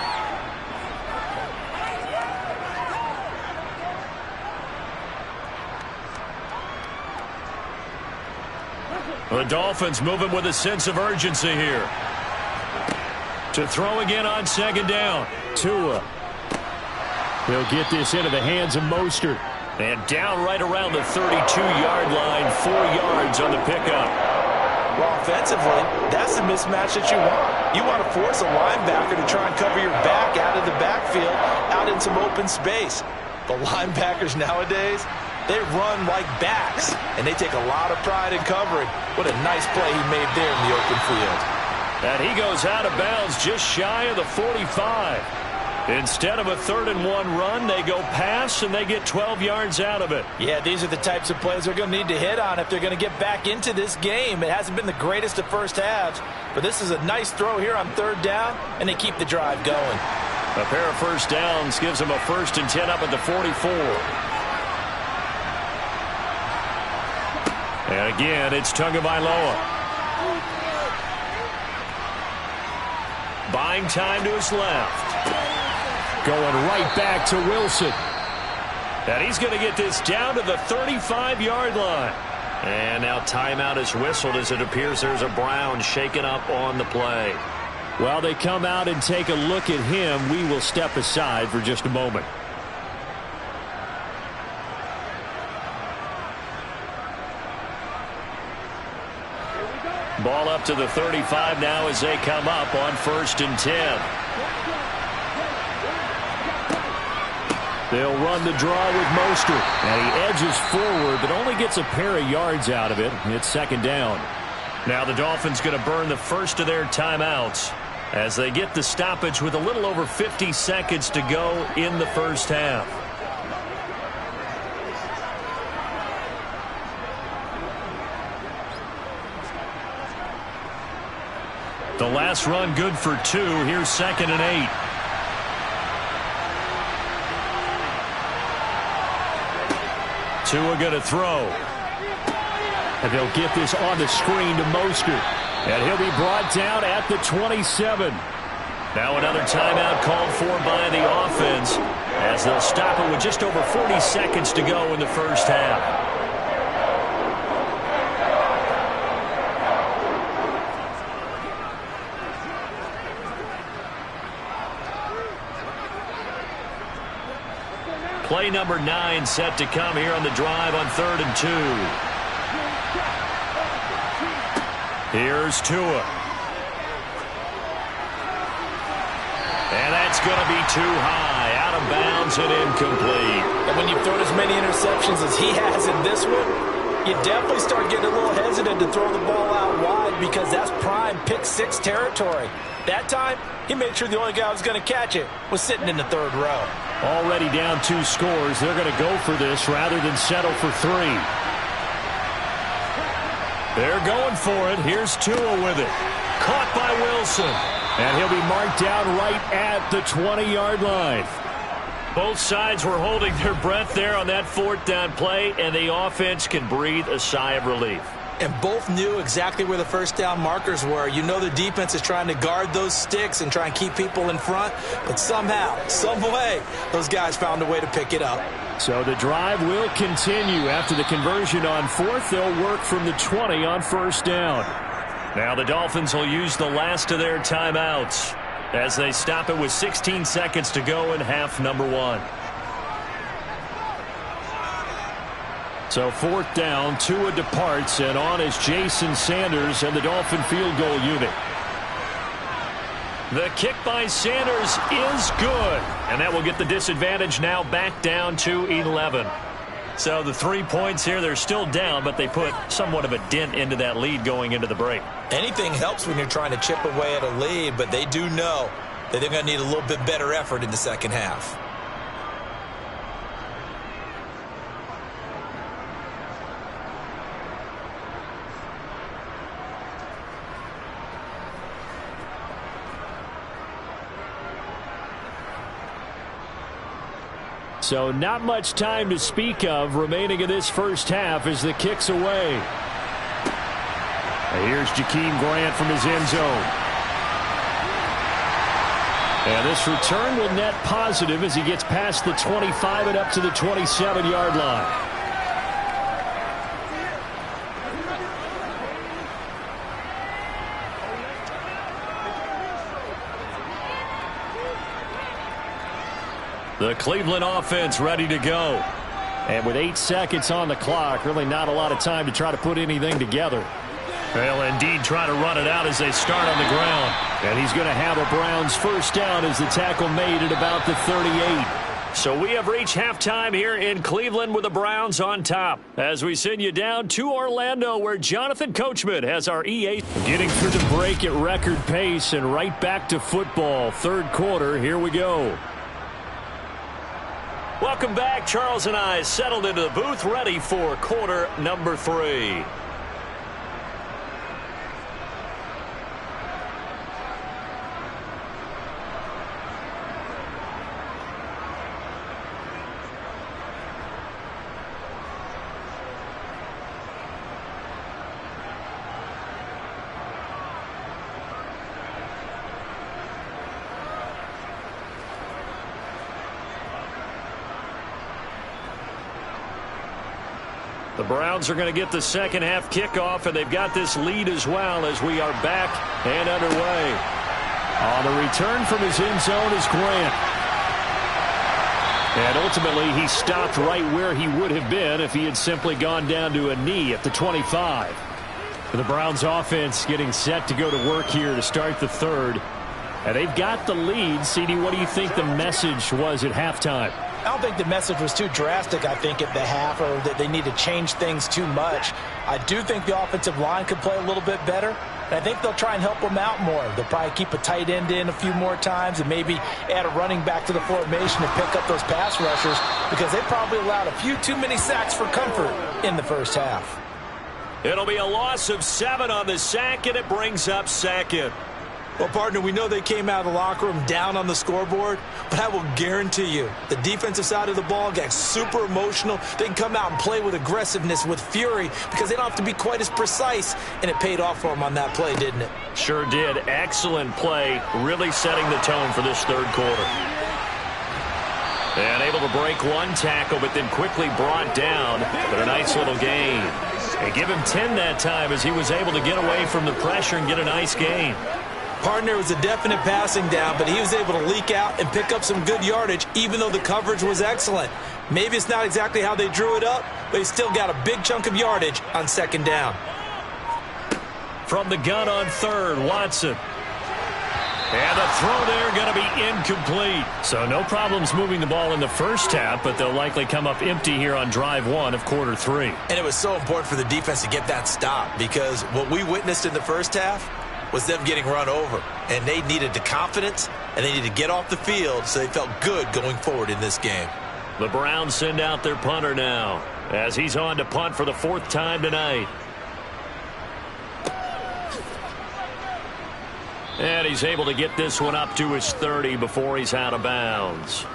[SPEAKER 1] The Dolphins moving with a sense of urgency here. To throw again on second down.
[SPEAKER 3] Tua. He'll get this into the hands of Mostert.
[SPEAKER 1] And down right around the 32-yard line, 4 yards on the pickup.
[SPEAKER 2] Well, offensively, that's the mismatch that you want. You want to force a linebacker to try and cover your back out of the backfield, out in some open space. The linebackers nowadays, they run like backs, and they take a lot of pride in covering. What a nice play he made there in the open field.
[SPEAKER 1] And he goes out of bounds just shy of the 45. Instead of a 3rd-and-1 run, they go pass, and they get 12 yards out of it.
[SPEAKER 2] Yeah, these are the types of plays they're going to need to hit on if they're going to get back into this game. It hasn't been the greatest of first halves, but this is a nice throw here on 3rd down, and they keep the drive going.
[SPEAKER 1] A pair of first downs gives them a 1st and 10 up at the 44. And again, it's Tagovailoa. Buying time to his left.
[SPEAKER 3] Going right back to Wilson.
[SPEAKER 1] And he's going to get this down to the 35-yard line. And now timeout is whistled as it appears there's a Brown shaken up on the play.
[SPEAKER 3] While they come out and take a look at him, we will step aside for just a moment.
[SPEAKER 1] Ball up to the 35 now as they come up on 1st and 10.
[SPEAKER 3] They'll run the draw with Mostert. And he edges forward, but only gets a pair of yards out of it. It's 2nd down.
[SPEAKER 1] Now the Dolphins going to burn the first of their timeouts as they get the stoppage with a little over 50 seconds to go in the first half. The last run good for 2. Here's 2nd and 8. Tua going to throw.
[SPEAKER 3] And they'll get this on the screen to Mostert. And he'll be brought down at the 27.
[SPEAKER 1] Now another timeout called for by the offense as they'll stop it with just over 40 seconds to go in the first half. Play number 9 set to come here on the drive on 3rd and 2. Here's Tua. And that's going to be too high. Out of bounds and incomplete.
[SPEAKER 2] And when you've thrown as many interceptions as he has in this one, you definitely start getting a little hesitant to throw the ball out wide because that's prime pick 6 territory. That time, he made sure the only guy who was going to catch it was sitting in the 3rd row.
[SPEAKER 3] Already down 2 scores. They're going to go for this rather than settle for 3.
[SPEAKER 1] They're going for it. Here's Tua with it. Caught by Wilson.
[SPEAKER 3] And he'll be marked down right at the 20-yard line.
[SPEAKER 1] Both sides were holding their breath there on that 4th down play, and the offense can breathe a sigh of relief.
[SPEAKER 4] And both knew exactly where the first down markers were. You know the defense is trying to guard those sticks and try and keep people in front. But somehow, some way, those guys found a way to pick it up.
[SPEAKER 3] So the drive will continue. After the conversion on 4th, they'll work from the 20 on 1st down.
[SPEAKER 1] Now the Dolphins will use the last of their timeouts as they stop it with 16 seconds to go in half number 1. So 4th down, Tua departs, and on is Jason Sanders and the Dolphin field goal unit. The kick by Sanders is good, and that will get the disadvantage now back down to 11. So the 3 points here, they're still down, but they put somewhat of a dent into that lead going into the break.
[SPEAKER 4] Anything helps when you're trying to chip away at a lead, but they do know that they're going to need a little bit better effort in the second half.
[SPEAKER 3] So not much time to speak of remaining in this first half as the kick's away. Here's Jakeem Grant from his end zone. And this return will net positive as he gets past the 25 and up to the 27-yard line. The Cleveland offense ready to go. And with 8 seconds on the clock, really not a lot of time to try to put anything together. Well, indeed, trying to run it out as they start on the ground. And he's going to have a Browns first down as the tackle made at about the 38. So we have reached halftime here in Cleveland with the Browns on top. As we send you down to Orlando where Jonathan Coachman has our EA. Getting through the break at record pace and right back to football. Third quarter, here we go.
[SPEAKER 1] Welcome back. Charles and I settled into the booth ready for quarter number 3. The Browns are going to get the second half kickoff, and they've got this lead as well as we are back and underway. On the return from his end zone is Grant. And ultimately, he stopped right where he would have been if he had simply gone down to a knee at the 25. The Browns offense getting set to go to work here to start the third. And they've got the lead. CD, what do you think the message was at halftime?
[SPEAKER 2] I don't think the message was too drastic, I think, at the half, or that they need to change things too much. I do think the offensive line could play a little bit better, and I think they'll try and help them out more. They'll probably keep a tight end in a few more times and maybe add a running back to the formation to pick up those pass rushers because they probably allowed a few too many sacks for comfort in the first half.
[SPEAKER 1] It'll be a loss of 7 on the sack, and it brings up second.
[SPEAKER 4] Well, partner, we know they came out of the locker room down on the scoreboard, but I will guarantee you the defensive side of the ball got super emotional. They can come out and play with aggressiveness, with fury, because they don't have to be quite as precise, and it paid off for them on that play, didn't it?
[SPEAKER 1] Sure did. Excellent play, really setting the tone for this third quarter. And able to break one tackle, but then quickly brought down, but a nice little gain. And give him 10 that time as he was able to get away from the pressure and get a nice gain.
[SPEAKER 4] Partner, was a definite passing down, but he was able to leak out and pick up some good yardage, even though the coverage was excellent. Maybe it's not exactly how they drew it up, but he still got a big chunk of yardage on second down.
[SPEAKER 1] From the gun on third, Watson. And the throw there going to be incomplete. So no problems moving the ball in the first half, but they'll likely come up empty here on drive 1 of quarter 3.
[SPEAKER 4] And it was so important for the defense to get that stop because what we witnessed in the first half was them getting run over. And they needed the confidence, and they needed to get off the field so they felt good going forward in this game.
[SPEAKER 1] The Browns send out their punter now as he's on to punt for the 4th time tonight. And he's able to get this one up to his 30 before he's out of bounds.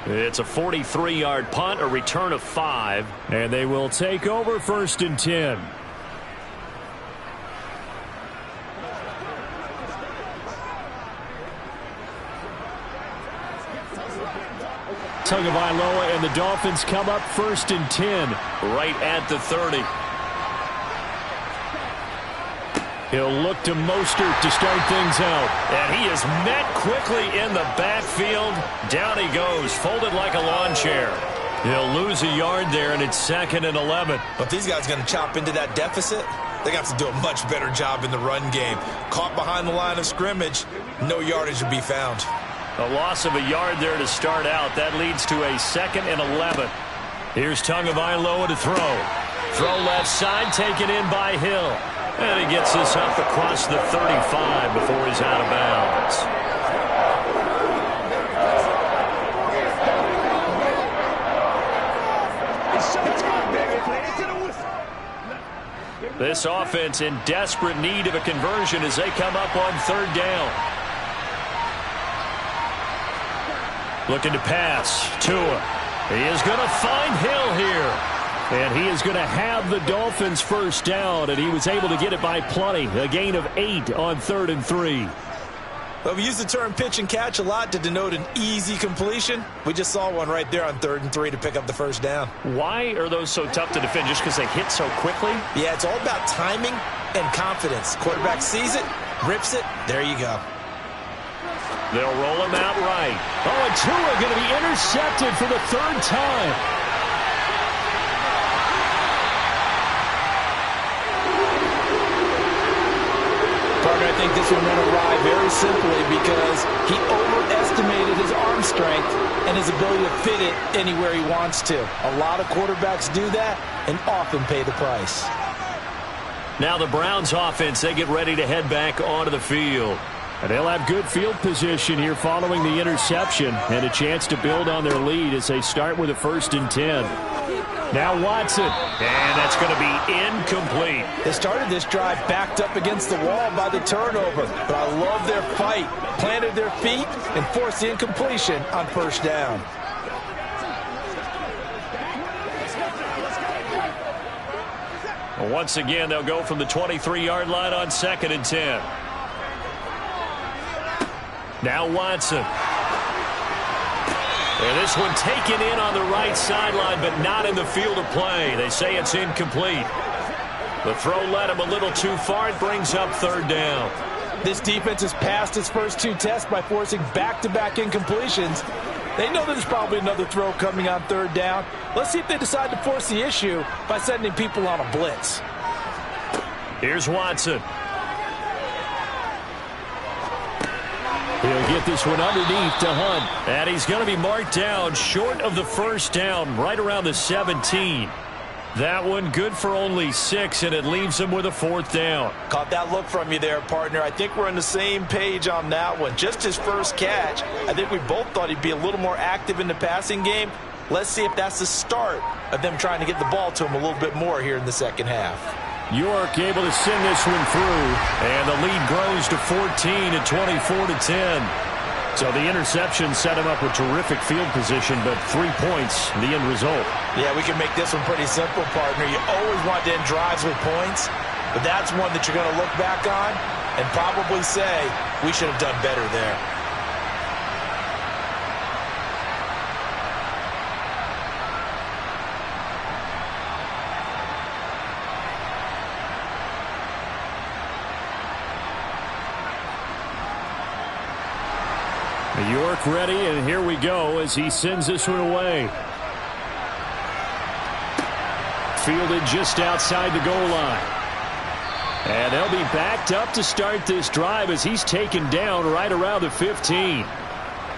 [SPEAKER 1] It's a 43-yard punt, a return of 5.
[SPEAKER 3] And they will take over 1st and 10. Tagovailoa and the Dolphins come up 1st and 10.
[SPEAKER 1] Right at the 30.
[SPEAKER 3] He'll look to Mostert to start things out.
[SPEAKER 1] And he is met quickly in the backfield. Down he goes, folded like a lawn chair. He'll lose a yard there, and it's 2nd and 11.
[SPEAKER 4] But these guys are going to chop into that deficit. They have to do a much better job in the run game. Caught behind the line of scrimmage, no yardage will be found.
[SPEAKER 1] A loss of a yard there to start out. That leads to a 2nd and 11. Here's Tagovailoa to throw. Throw left side, taken in by Hill. And he gets this up across the 35 before he's out of bounds. This offense in desperate need of a conversion as they come up on 3rd down. Looking to pass. Tua. He is going to find Hill here.
[SPEAKER 3] And he is going to have the Dolphins first down, and he was able to get it by plenty. A gain of 8 on 3rd and 3.
[SPEAKER 2] Well, we use the term pitch and catch a lot to denote an easy completion. We just saw one right there on 3rd and 3 to pick up the first down.
[SPEAKER 1] Why are those so tough to defend? Just because they hit so quickly?
[SPEAKER 2] Yeah, it's all about timing and confidence. Quarterback sees it, rips it, there you go.
[SPEAKER 1] They'll roll him out right.
[SPEAKER 3] Oh, and Tua going to be intercepted for the 3rd time.
[SPEAKER 2] I think this one went awry very simply because he overestimated his arm strength and his ability to fit it anywhere he wants to. A lot of quarterbacks do that and often pay the price.
[SPEAKER 1] Now the Browns offense, they get ready to head back onto the field.
[SPEAKER 3] And they'll have good field position here following the interception and a chance to build on their lead as they start with a 1st and 10. Now Watson.
[SPEAKER 1] And that's going to be incomplete.
[SPEAKER 2] They started this drive backed up against the wall by the turnover. But I love their fight. Planted their feet and forced the incompletion on 1st down.
[SPEAKER 1] Well, once again, they'll go from the 23-yard line on 2nd and 10. Now Watson. And this one taken in on the right sideline, but not in the field of play. They say it's incomplete. The throw led him a little too far. It brings up 3rd down.
[SPEAKER 2] This defense has passed its first 2 tests by forcing back-to-back incompletions. They know there's probably another throw coming on 3rd down. Let's see if they decide to force the issue by sending people on a blitz.
[SPEAKER 1] Here's Watson.
[SPEAKER 3] He'll get this one underneath to Hunt.
[SPEAKER 1] And he's going to be marked down short of the 1st down, right around the 17. That one good for only 6, and it leaves him with a 4th down.
[SPEAKER 2] Caught that look from you there, partner. I think we're on the same page on that one. Just his first catch. I think we both thought he'd be a little more active in the passing game. Let's see if that's the start of them trying to get the ball to him a little bit more here in the 2nd half.
[SPEAKER 3] York able to send this one through.
[SPEAKER 1] And the lead grows to 14 at 24-10.
[SPEAKER 3] So the interception set him up with terrific field position, but 3 points, the end result.
[SPEAKER 2] Yeah, we can make this one pretty simple, partner. You always want to end drives with points, but that's one that you're going to look back on and probably say, we should have done better there.
[SPEAKER 3] York ready, and here we go as he sends this one away. Fielded just outside the goal line. And they'll be backed up to start this drive as he's taken down right around the 15.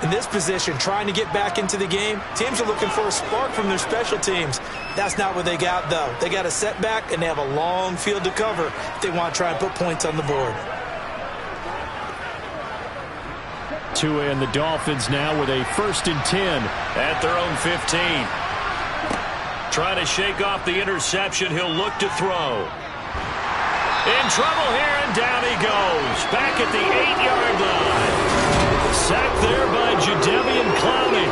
[SPEAKER 2] In this position, trying to get back into the game, teams are looking for a spark from their special teams. That's not what they got, though. They got a setback, and they have a long field to cover if they want to try and put points on the board.
[SPEAKER 3] Tua and the Dolphins now with a 1st and 10
[SPEAKER 1] at their own 15. Trying to shake off the interception. He'll look to throw. In trouble here, and down he goes. Back at the 8-yard line. Sacked there by Jadeveon Clowney.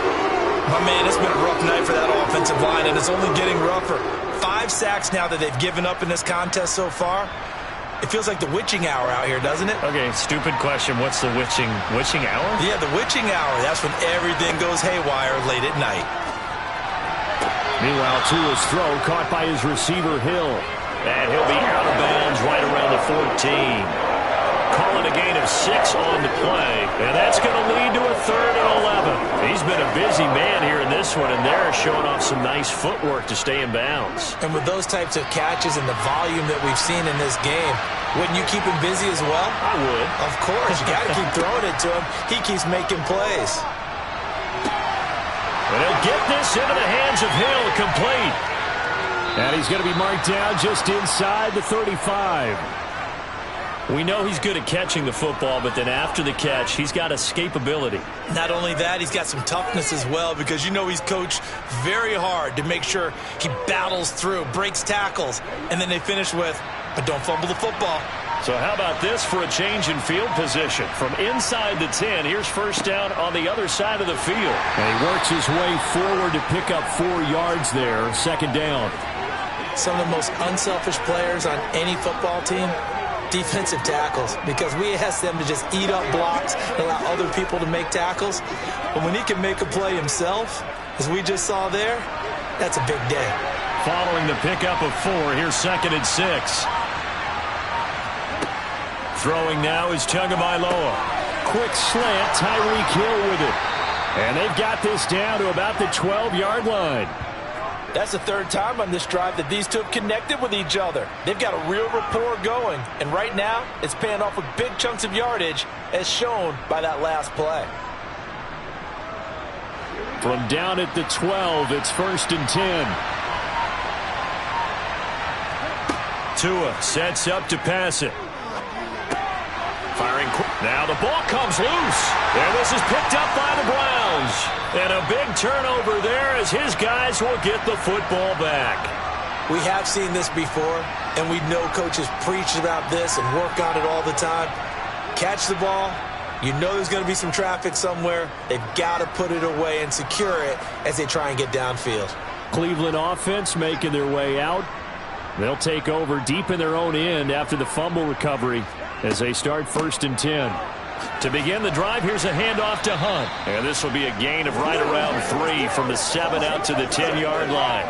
[SPEAKER 2] My man, it's been a rough night for that offensive line, and it's only getting rougher. 5 sacks now that they've given up in this contest so far. It feels like the witching hour out here, doesn't it?
[SPEAKER 1] Okay, stupid question. What's the witching hour?
[SPEAKER 2] Yeah, the witching hour. That's when everything goes haywire late at night.
[SPEAKER 3] Meanwhile, Tua's throw caught by his receiver, Hill.
[SPEAKER 1] And he'll be out of bounds right around the 14. Calling a gain of 6 on the play. And that's going to lead to a 3rd and 11. He's been a busy man here in this one, and they're showing off some nice footwork to stay in bounds.
[SPEAKER 2] And with those types of catches and the volume that we've seen in this game, wouldn't you keep him busy as well?
[SPEAKER 1] I would.
[SPEAKER 2] Of course. You got to keep throwing it to him. He keeps making plays.
[SPEAKER 1] And he'll get this into the hands of Hill, complete.
[SPEAKER 3] And he's going to be marked down just inside the 35.
[SPEAKER 1] We know he's good at catching the football, but then after the catch, he's got escapability.
[SPEAKER 2] Not only that, he's got some toughness as well, because you know he's coached very hard to make sure he battles through, breaks tackles, and then they finish with, but don't fumble the football.
[SPEAKER 1] So how about this for a change in field position? From inside the 10, here's first down on the other side of the field.
[SPEAKER 3] And he works his way forward to pick up 4 yards there, second down.
[SPEAKER 4] Some of the most unselfish players on any football team, defensive tackles, because we ask them to just eat up blocks and allow other people to make tackles. But when he can make a play himself, as we just saw there, that's a big day.
[SPEAKER 1] Following the pickup of 4, here's second and 6. Throwing now is Tagovailoa.
[SPEAKER 3] Quick slant, Tyreek Hill with it. And they've got this down to about the 12-yard line.
[SPEAKER 2] That's the third time on this drive that these two have connected with each other. They've got a real rapport going. And right now, it's paying off with big chunks of yardage, as shown by that last play.
[SPEAKER 3] From down at the 12, it's first and 10.
[SPEAKER 1] Tua sets up to pass it. Firing. Now the ball comes loose. And this is picked up by the Browns. And a big turnover there as his guys will get the football back.
[SPEAKER 4] We have seen this before, and we know coaches preach about this and work on it all the time. Catch the ball. You know there's going to be some traffic somewhere. They've got to put it away and secure it as they try and get downfield.
[SPEAKER 3] Cleveland offense making their way out. They'll take over deep in their own end after the fumble recovery as they start first and 10.
[SPEAKER 1] To begin the drive, here's a handoff to Hunt. And this will be a gain of right around 3 from the 7 out to the 10-yard line.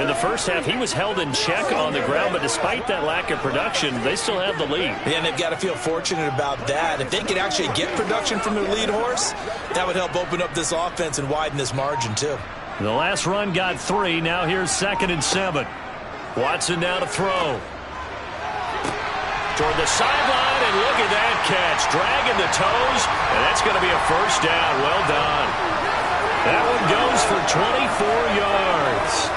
[SPEAKER 1] In the first half, he was held in check on the ground, but despite that lack of production, they still have the lead.
[SPEAKER 4] Yeah, and they've got to feel fortunate about that. If they could actually get production from their lead horse, that would help open up this offense and widen this margin, too.
[SPEAKER 1] The last run got 3. Now here's second and 7. Watson now to throw. Toward the sideline, and look at that catch. Dragging the toes, and that's going to be a first down. Well done. That one goes for 24 yards.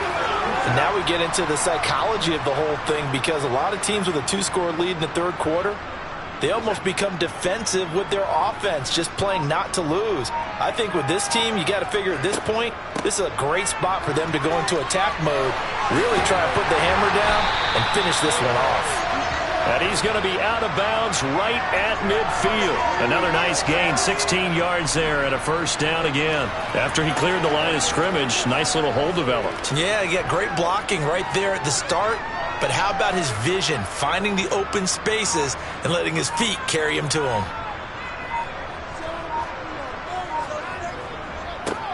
[SPEAKER 2] And now we get into the psychology of the whole thing, because a lot of teams with a 2-score lead in the third quarter, they almost become defensive with their offense, just playing not to lose. I think with this team, you got to figure at this point, this is a great spot for them to go into attack mode, really try to put the hammer down and finish this one off.
[SPEAKER 1] And he's going to be out of bounds right at midfield. Another nice gain, 16 yards there, and a first down again. After he cleared the line of scrimmage, nice little hole developed.
[SPEAKER 4] Yeah, he got great blocking right there at the start. But how about his vision, finding the open spaces and letting his feet carry him to him?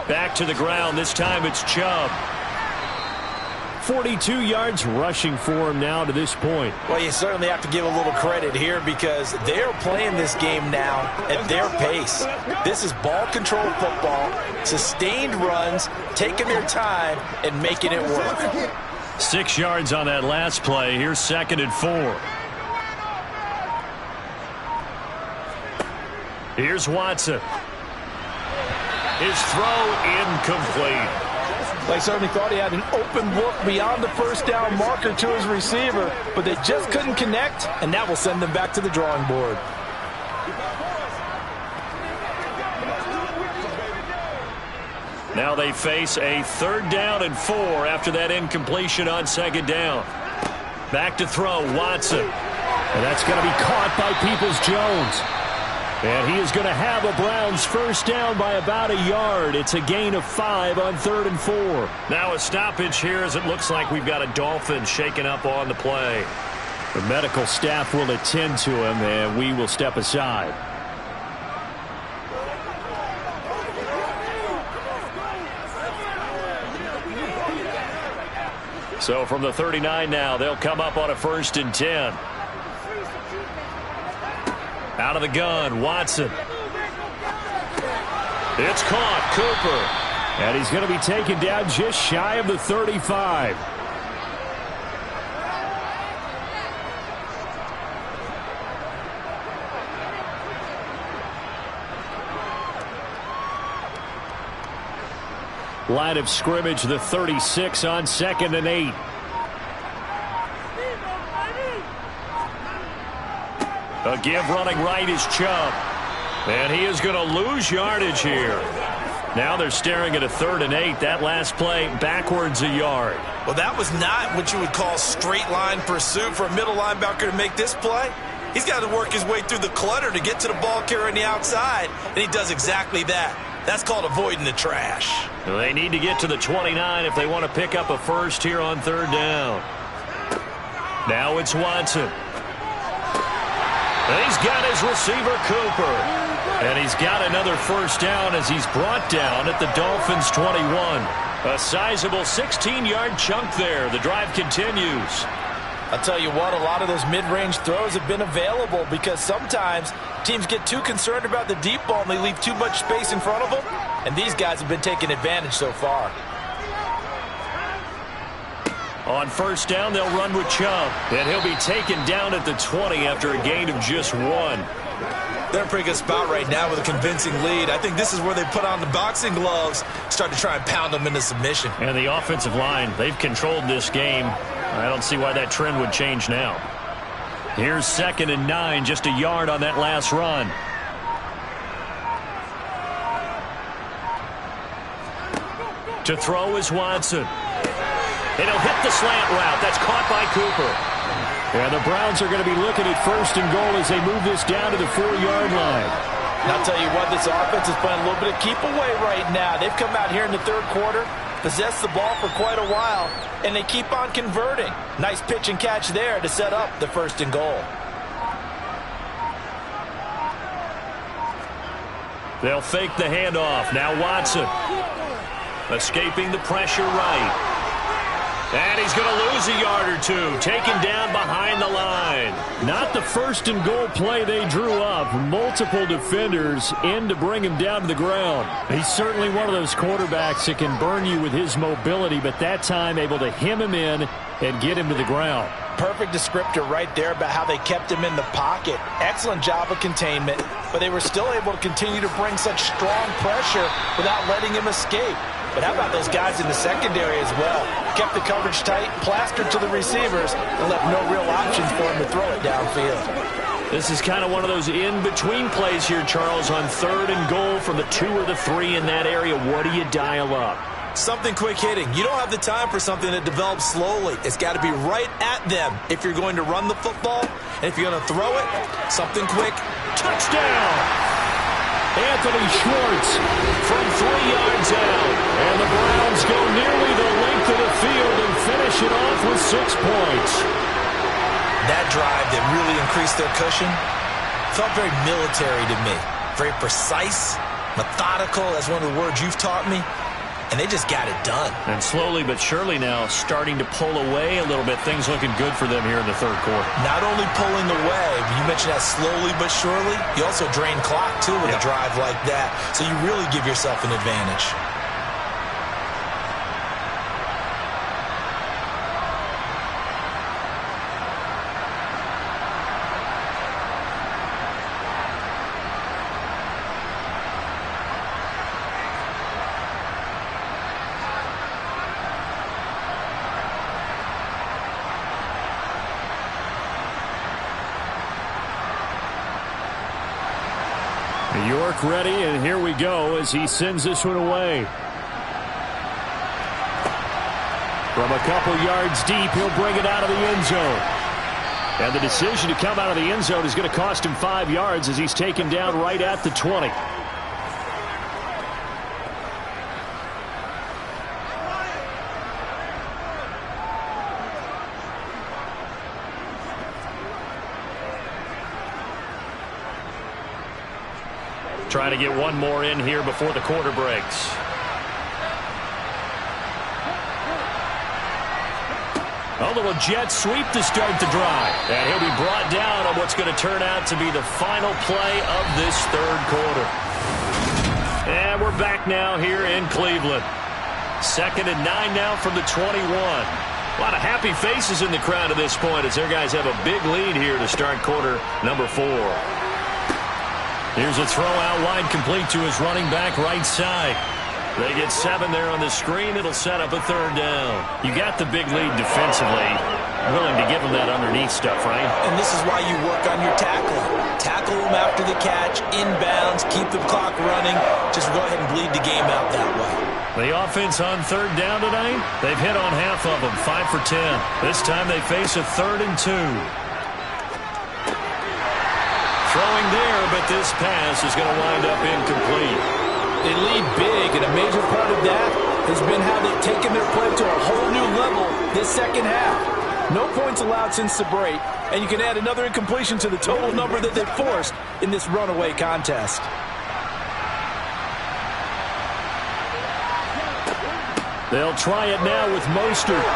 [SPEAKER 1] Back to the ground. This time it's Chubb.
[SPEAKER 3] 42 yards rushing for him now to this point.
[SPEAKER 2] Well, you certainly have to give a little credit here, because they're playing this game now at their pace. This is ball control football, sustained runs, taking their time and making it work.
[SPEAKER 1] 6 yards on that last play. Here's second and 4. Here's Watson. His throw incomplete.
[SPEAKER 2] They certainly thought he had an open look beyond the first down marker to his receiver, but they just couldn't connect, and that will send them back to the drawing board.
[SPEAKER 1] Now they face a 3rd down and 4 after that incompletion on second down. Back to throw, Watson.
[SPEAKER 3] And that's going to be caught by Peoples-Jones. And he is going to have a Browns first down by about a yard. It's a gain of 5 on 3rd and 4.
[SPEAKER 1] Now a stoppage here as it looks like we've got a Dolphins shaken up on the play.
[SPEAKER 3] The medical staff will attend to him, and we will step aside.
[SPEAKER 1] So from the 39 now, they'll come up on a 1st and 10. Out of the gun, Watson. It's caught, Cooper.
[SPEAKER 3] And he's going to be taken down just shy of the 35. Line of scrimmage, the 36 on 2nd and 8.
[SPEAKER 1] A give running right is Chubb. And he is going to lose yardage here. Now they're staring at a 3rd and 8. That last play backwards a yard.
[SPEAKER 4] Well, that was not what you would call straight line pursuit for a middle linebacker to make this play. He's got to work his way through the clutter to get to the ball carrier on the outside, and he does exactly that. That's called avoiding the trash.
[SPEAKER 1] Well, they need to get to the 29 if they want to pick up a first here on 3rd down. Now it's Watson. And he's got his receiver, Cooper. And he's got another first down as he's brought down at the Dolphins' 21. A sizable 16-yard chunk there. The drive continues.
[SPEAKER 2] I'll tell you what, a lot of those mid-range throws have been available because sometimes teams get too concerned about the deep ball and they leave too much space in front of them. And these guys have been taking advantage so far.
[SPEAKER 1] On first down, they'll run with Chubb. And he'll be taken down at the 20 after a gain of just 1.
[SPEAKER 4] They're in a pretty good spot right now with a convincing lead. I think this is where they put on the boxing gloves, start to try and pound them into submission.
[SPEAKER 1] And the offensive line, they've controlled this game. I don't see why that trend would change now. Here's 2nd and 9, just a yard on that last run. To throw is Watson. And he'll hit the slant route. That's caught by Cooper.
[SPEAKER 3] And the Browns are going to be looking at 1st and goal as they move this down to the 4-yard line.
[SPEAKER 2] And I'll tell you what, this offense is playing a little bit of keep away right now. They've come out here in the 3rd quarter, possessed the ball for quite a while, and they keep on converting. Nice pitch and catch there to set up the 1st and goal.
[SPEAKER 1] They'll fake the handoff. Now Watson. Escaping the pressure right. And he's going to lose a yard or two. Taken down behind the line.
[SPEAKER 3] Not the 1st and goal play they drew up. Multiple defenders in to bring him down to the ground. He's certainly one of those quarterbacks that can burn you with his mobility, but that time able to hem him in and get him to the ground.
[SPEAKER 2] Perfect descriptor right there about how they kept him in the pocket. Excellent job of containment, but they were still able to continue to bring such strong pressure without letting him escape. But how about those guys in the secondary as well? Kept the coverage tight, plastered to the receivers, and left no real options for him to throw it downfield.
[SPEAKER 1] This is kind of one of those in-between plays here, Charles, on 3rd and goal from the 2 or the 3 in that area. What do you dial up?
[SPEAKER 4] Something quick hitting. You don't have the time for something that develops slowly. It's got to be right at them if you're going to run the football. And if you're going to throw it, something quick.
[SPEAKER 1] Touchdown!
[SPEAKER 3] Anthony Schwartz
[SPEAKER 1] from 3 yards out.
[SPEAKER 3] And the Browns go nearly the length of the field and finish it off with 6 points.
[SPEAKER 4] That drive that really increased their cushion felt very military to me. Very precise, methodical. That's one of the words you've taught me. And they just got it done.
[SPEAKER 1] And slowly but surely now starting to pull away a little bit. Things looking good for them here in the 3rd quarter.
[SPEAKER 4] Not only pulling away, but you mentioned that slowly but surely. You also drain clock, too, with a drive like that. So you really give yourself an advantage.
[SPEAKER 3] York ready, and here we go as he sends this one away. From a couple yards deep, he'll bring it out of the end zone. And the decision to come out of the end zone is going to cost him 5 yards as he's taken down right at the 20.
[SPEAKER 1] Trying to get one more in here before the quarter breaks. A little jet sweep to start the drive. And he'll be brought down on what's going to turn out to be the final play of this 3rd quarter. And we're back now here in Cleveland. 2nd and 9 now from the 21. A lot of happy faces in the crowd at this point as their guys have a big lead here to start quarter number 4. Here's a throw out wide, complete to his running back right side. They get 7 there on the screen. It'll set up a 3rd down. You got the big lead defensively. willing to give him that underneath stuff, right?
[SPEAKER 2] And this is why you work on your tackling. Tackle them after the catch, inbounds, keep the clock running. Just go ahead and bleed the game out that way.
[SPEAKER 1] The offense on third down tonight, they've hit on half of them, 5 for 10. This time they face a 3rd and 2. Throwing there, but this pass is going to wind up incomplete.
[SPEAKER 2] They lead big, and a major part of that has been how they've taken their play to a whole new level this second half. No points allowed since the break, and you can add another incompletion to the total number that they've forced in this runaway contest.
[SPEAKER 1] They'll try it now with Mostert.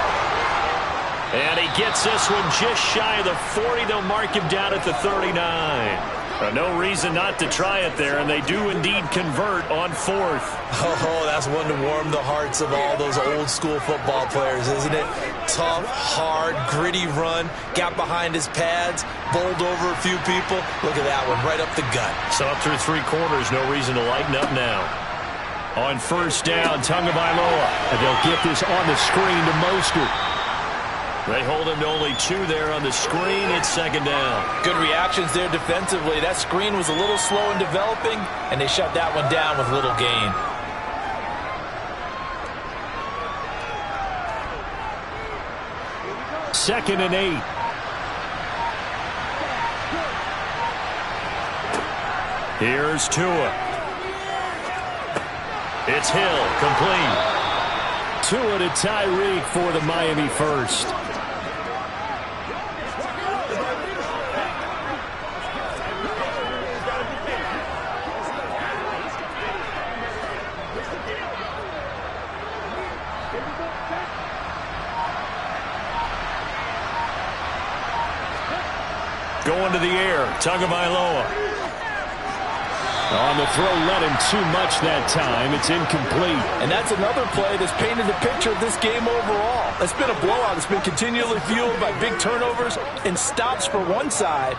[SPEAKER 1] And he gets this one just shy of the 40. They'll mark him down at the 39. No reason not to try it there, and they do indeed convert on 4th.
[SPEAKER 2] Oh, that's one to warm the hearts of all those old-school football players, isn't it? Tough, hard, gritty run, got behind his pads, bowled over a few people. Look at that one, right up the gut.
[SPEAKER 1] So up through 3 quarters, no reason to lighten up now. On first down, Tagovailoa.
[SPEAKER 3] And they'll get this on the screen to Mostert.
[SPEAKER 1] They hold him to only 2 there on the screen. It's 2nd down.
[SPEAKER 2] Good reactions there defensively. That screen was a little slow in developing, and they shut that one down with little gain.
[SPEAKER 3] Second and 8.
[SPEAKER 1] Here's Tua. It's Hill, complete.
[SPEAKER 3] Tua to Tyreek for the Miami first.
[SPEAKER 1] Going to the air, Tagovailoa.
[SPEAKER 3] On the throw, led him too much that time. It's incomplete.
[SPEAKER 2] And that's another play that's painted the picture of this game overall. It's been a blowout. It's been continually fueled by big turnovers and stops for one side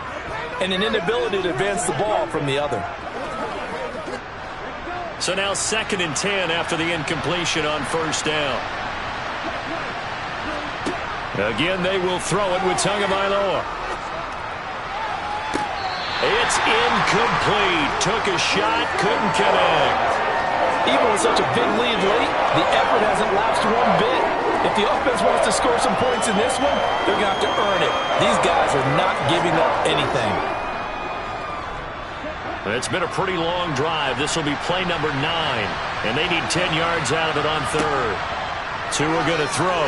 [SPEAKER 2] and an inability to advance the ball from the other.
[SPEAKER 1] So now 2nd and 10 after the incompletion on first down. Again, they will throw it with Tagovailoa. It's incomplete. Took a shot, couldn't connect.
[SPEAKER 2] Even with such a big lead late, the effort hasn't lapsed one bit. If the offense wants to score some points in this one, they're going to have to earn it. These guys are not giving up anything.
[SPEAKER 1] It's been a pretty long drive. This will be play number 9, and they need 10 yards out of it on 3rd. Tua going to throw.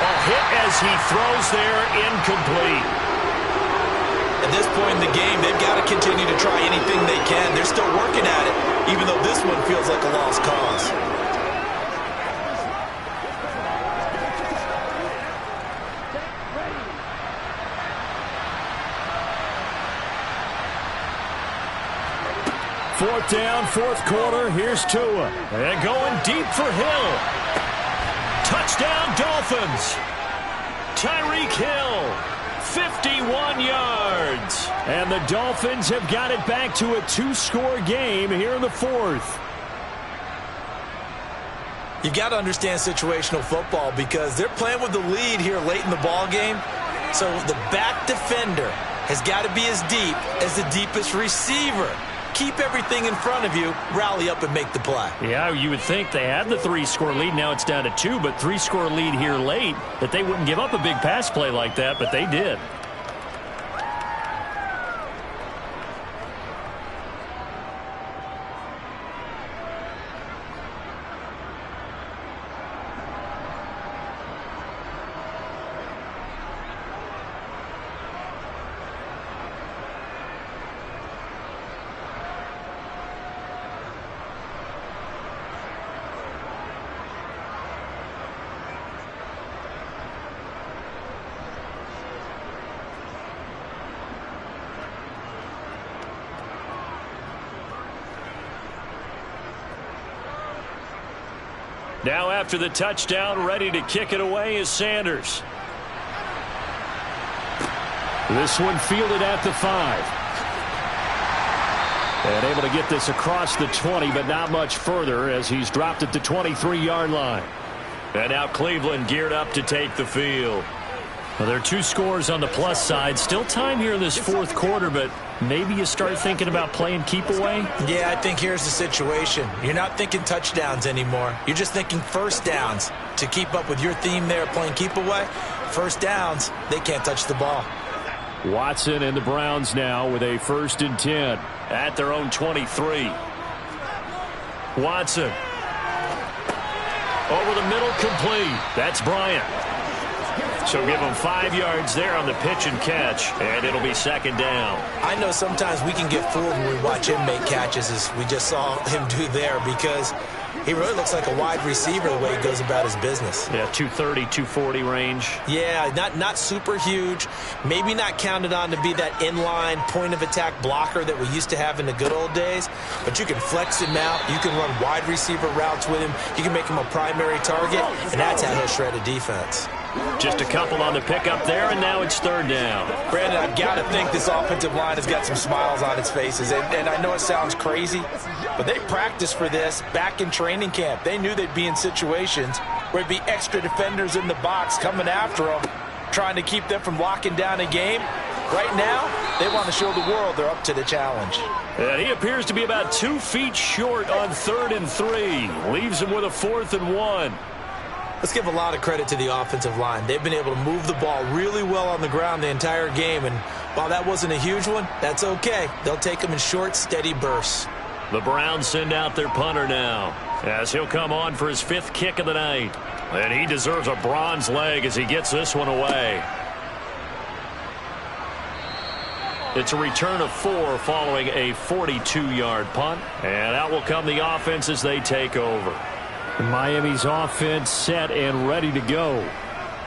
[SPEAKER 1] A hit as he throws there, incomplete.
[SPEAKER 2] At this point in the game, they've got to continue to try anything they can. They're still working at it, even though this one feels like a lost cause.
[SPEAKER 3] Fourth down, 4th quarter. Here's Tua.
[SPEAKER 1] And going deep for Hill. Touchdown, Dolphins. Tyreek Hill. 51 yards.
[SPEAKER 3] And the Dolphins have got it back to a 2-score game here in the 4th.
[SPEAKER 2] You've got to understand situational football because they're playing with the lead here late in the ball game. So the back defender has got to be as deep as the deepest receiver. Keep everything in front of you, rally up and make the play.
[SPEAKER 1] Yeah, you would think they had the 3-score lead. Now it's down to 2, but 3-score lead here late, that they wouldn't give up a big pass play like that, but they did. Now after the touchdown, ready to kick it away is Sanders.
[SPEAKER 3] This one fielded at the 5. And able to get this across the 20, but not much further as he's dropped at the 23-yard line.
[SPEAKER 1] And now Cleveland geared up to take the field.
[SPEAKER 3] Well, there are 2 scores on the plus side. Still time here in this fourth quarter, but maybe you start thinking about playing keep away?
[SPEAKER 4] Yeah, I think here's the situation. You're not thinking touchdowns anymore. You're just thinking first downs. To keep up with your theme there, playing keep away, first downs, they can't touch the ball.
[SPEAKER 3] Watson and the Browns now with a 1st and 10.
[SPEAKER 1] At their own 23. Watson. Over the middle, complete. That's Bryant. So give him 5 yards there on the pitch and catch, and it'll be 2nd down.
[SPEAKER 4] I know sometimes we can get fooled when we watch him make catches, as we just saw him do there, because he really looks like a wide receiver the way he goes about his business.
[SPEAKER 1] Yeah, 230, 240 range.
[SPEAKER 4] Yeah, not super huge. Maybe not counted on to be that inline point-of-attack blocker that we used to have in the good old days. But you can flex him out. You can run wide receiver routes with him. You can make him a primary target, and that's how he'll shred a defense.
[SPEAKER 1] Just a couple on the pickup there, and now it's 3rd down.
[SPEAKER 2] Brandon, I've got to think this offensive line has got some smiles on its faces. And I know it sounds crazy, but they practiced for this back in training camp. They knew they'd be in situations where there'd be extra defenders in the box coming after them, trying to keep them from locking down a game. Right now, they want to show the world they're up to the challenge.
[SPEAKER 1] And he appears to be about 2 feet short on 3rd and 3. Leaves him with a 4th and 1.
[SPEAKER 4] Let's give a lot of credit to the offensive line. They've been able to move the ball really well on the ground the entire game, and while that wasn't a huge one, that's okay. They'll take them in short, steady bursts.
[SPEAKER 1] The Browns send out their punter now, as he'll come on for his 5th kick of the night. And he deserves a bronze leg as he gets this one away. It's a return of 4 following a 42-yard punt, and out will come the offense as they take over.
[SPEAKER 3] Miami's offense set and ready to go.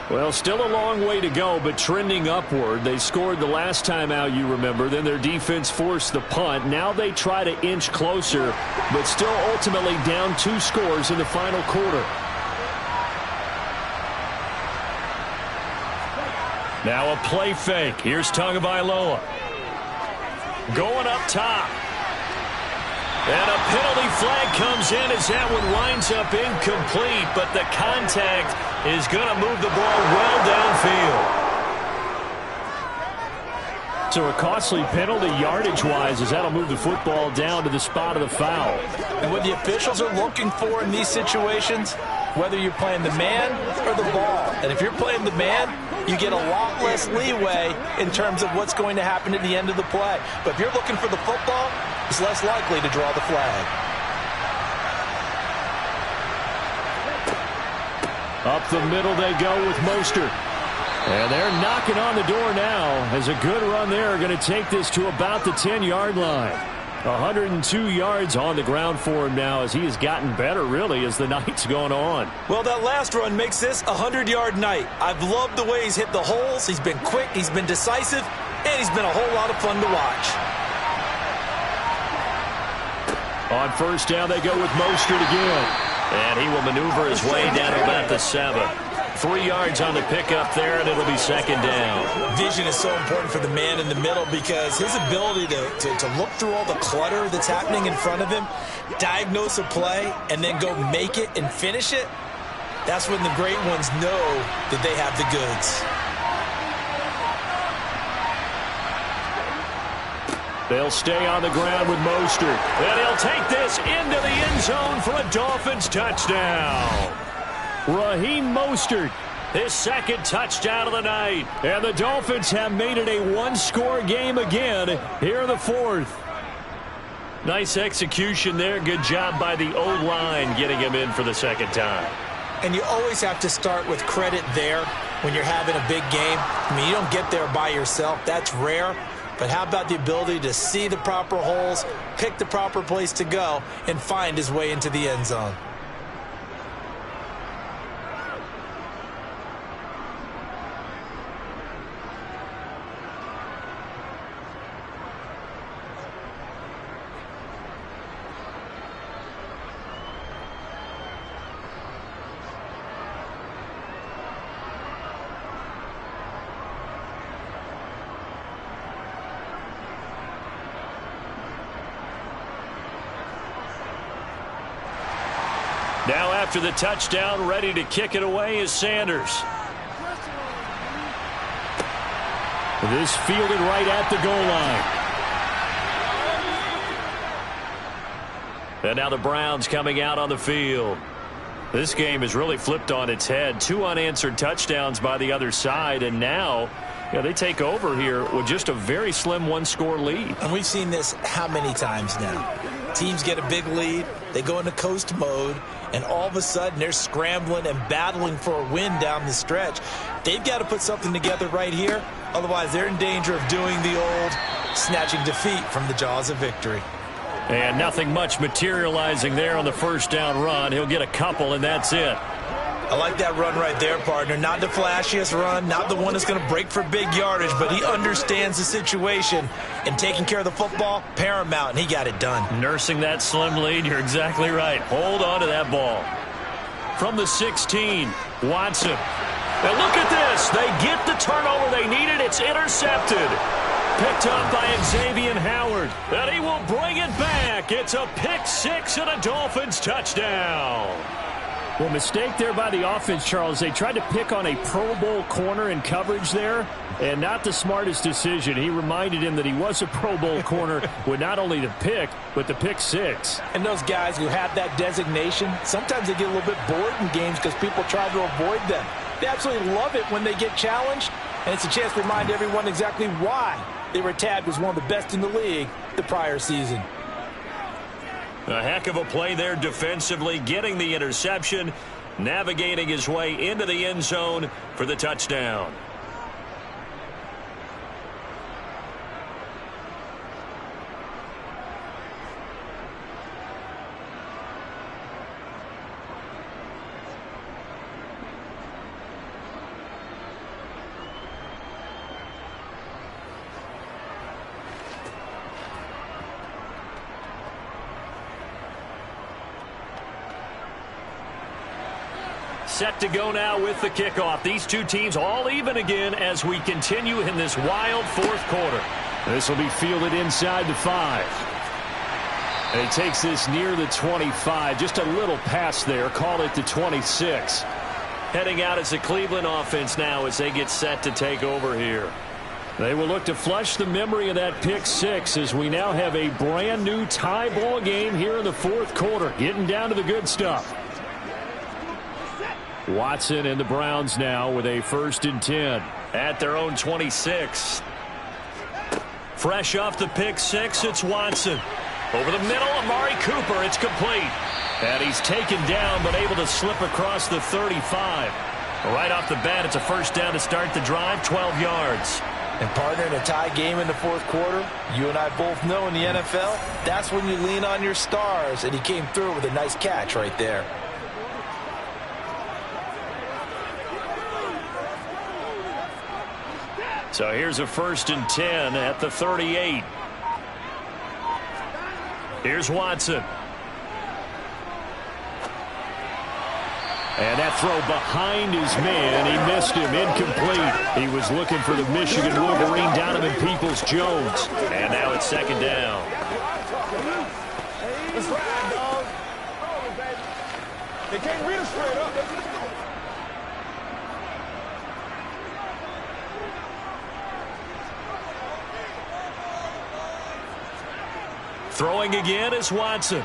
[SPEAKER 3] Well, still a long way to go, but trending upward. They scored the last time out, you remember. Then their defense forced the punt. Now they try to inch closer, but still ultimately down 2 scores in the final quarter.
[SPEAKER 1] Now a play fake. Here's Tagovailoa. Going up top. And a penalty flag comes in as that one winds up incomplete, but the contact is going to move the ball well downfield.
[SPEAKER 3] So a costly penalty yardage-wise, as that'll move the football down to the spot of the foul.
[SPEAKER 2] And what the officials are looking for in these situations, whether you're playing the man or the ball. And if you're playing the man, you get a lot less leeway in terms of what's going to happen at the end of the play. But if you're looking for the football, it's less likely to draw the flag.
[SPEAKER 3] Up the middle they go with Mostert. And they're knocking on the door now as a good run there going to take this to about the 10-yard line. 102 yards on the ground for him now as he has gotten better, really, as the night's gone on.
[SPEAKER 2] Well, that last run makes this a 100-yard night. I've loved the way he's hit the holes. He's been quick, he's been decisive, and he's been a whole lot of fun to watch.
[SPEAKER 3] On 1st down, they go with Mostert again.
[SPEAKER 1] And he will maneuver his way down to about the 7. 3 yards on the pickup there, and it'll be 2nd down.
[SPEAKER 4] Vision is so important for the man in the middle because his ability to look through all the clutter that's happening in front of him, diagnose a play, and then go make it and finish it, that's when the great ones know that they have the goods.
[SPEAKER 3] They'll stay on the ground with Mostert.
[SPEAKER 1] And he'll take this into the end zone for a Dolphins touchdown.
[SPEAKER 3] Raheem Mostert,
[SPEAKER 1] His 2nd touchdown of the night.
[SPEAKER 3] and the Dolphins have made it a 1-score game again here in the 4th.
[SPEAKER 1] Nice execution there. Good job by the O-line getting him in for the 2nd time.
[SPEAKER 4] And you always have to start with credit there when you're having a big game. I mean, you don't get there by yourself. That's rare. But how about the ability to see the proper holes, pick the proper place to go, and find his way into the end zone?
[SPEAKER 1] Now after the touchdown, ready to kick it away is Sanders.
[SPEAKER 3] This fielded right at the goal line.
[SPEAKER 1] And now the Browns coming out on the field. This game is really flipped on its head. 2 unanswered touchdowns by the other side, and now they take over here with just a very slim one-score lead.
[SPEAKER 4] And we've seen this how many times now? Teams get a big lead, they go into coast mode, and all of a sudden they're scrambling and battling for a win down the stretch. They've got to put something together right here, otherwise they're in danger of doing the old snatching defeat from the jaws of victory.
[SPEAKER 1] And nothing much materializing there on the first down run. He'll get a couple, and that's it.
[SPEAKER 4] I like that run right there, partner. Not the flashiest run, not the one that's going to break for big yardage, but he understands the situation, and taking care of the football, paramount, and he got it done.
[SPEAKER 1] Nursing that slim lead, you're exactly right. Hold on to that ball. From the 16, Watson. And look at this. They get the turnover they needed. It's intercepted. Picked up by Xavier Howard. And he will bring it back. It's a pick six and a Dolphins touchdown.
[SPEAKER 3] Well, mistake there by the offense, Charles. They tried to pick on a Pro Bowl corner in coverage there, and not the smartest decision. He reminded him that he was a Pro Bowl corner with not only the pick, but the pick six.
[SPEAKER 2] And those guys who have that designation, sometimes they get a little bit bored in games because people try to avoid them. They absolutely love it when they get challenged, and it's a chance to remind everyone exactly why they were tagged as one of the best in the league the prior season.
[SPEAKER 1] A heck of a play there defensively, getting the interception, navigating his way into the end zone for the touchdown. Set to go now with the kickoff. These two teams all even again as we continue in this wild fourth quarter.
[SPEAKER 3] This will be fielded inside the 5. And he takes this near the 25. Just a little pass there. Call it the 26.
[SPEAKER 1] Heading out as the Cleveland offense now as they get set to take over here.
[SPEAKER 3] They will look to flush the memory of that pick six as we now have a brand new tie ball game here in the fourth quarter. Getting down to the good stuff. Watson and the Browns now with a 1st and 10.
[SPEAKER 1] At their own 26. Fresh off the pick six, it's Watson. Over the middle, Amari Cooper, it's complete. And he's taken down but able to slip across the 35. Right off the bat, it's a first down to start the drive, 12 yards.
[SPEAKER 2] And partner, in a tie game in the fourth quarter, you and I both know in the NFL, that's when you lean on your stars, and he came through with a nice catch right there.
[SPEAKER 1] So here's a 1st and 10 at the 38. Here's Watson.
[SPEAKER 3] And that throw behind his man. He missed him. Incomplete. He was looking for the Michigan Wolverine, Donovan Peoples-Jones.
[SPEAKER 1] And now it's 2nd down.
[SPEAKER 5] They can't read us straight up.
[SPEAKER 1] Throwing again is Watson.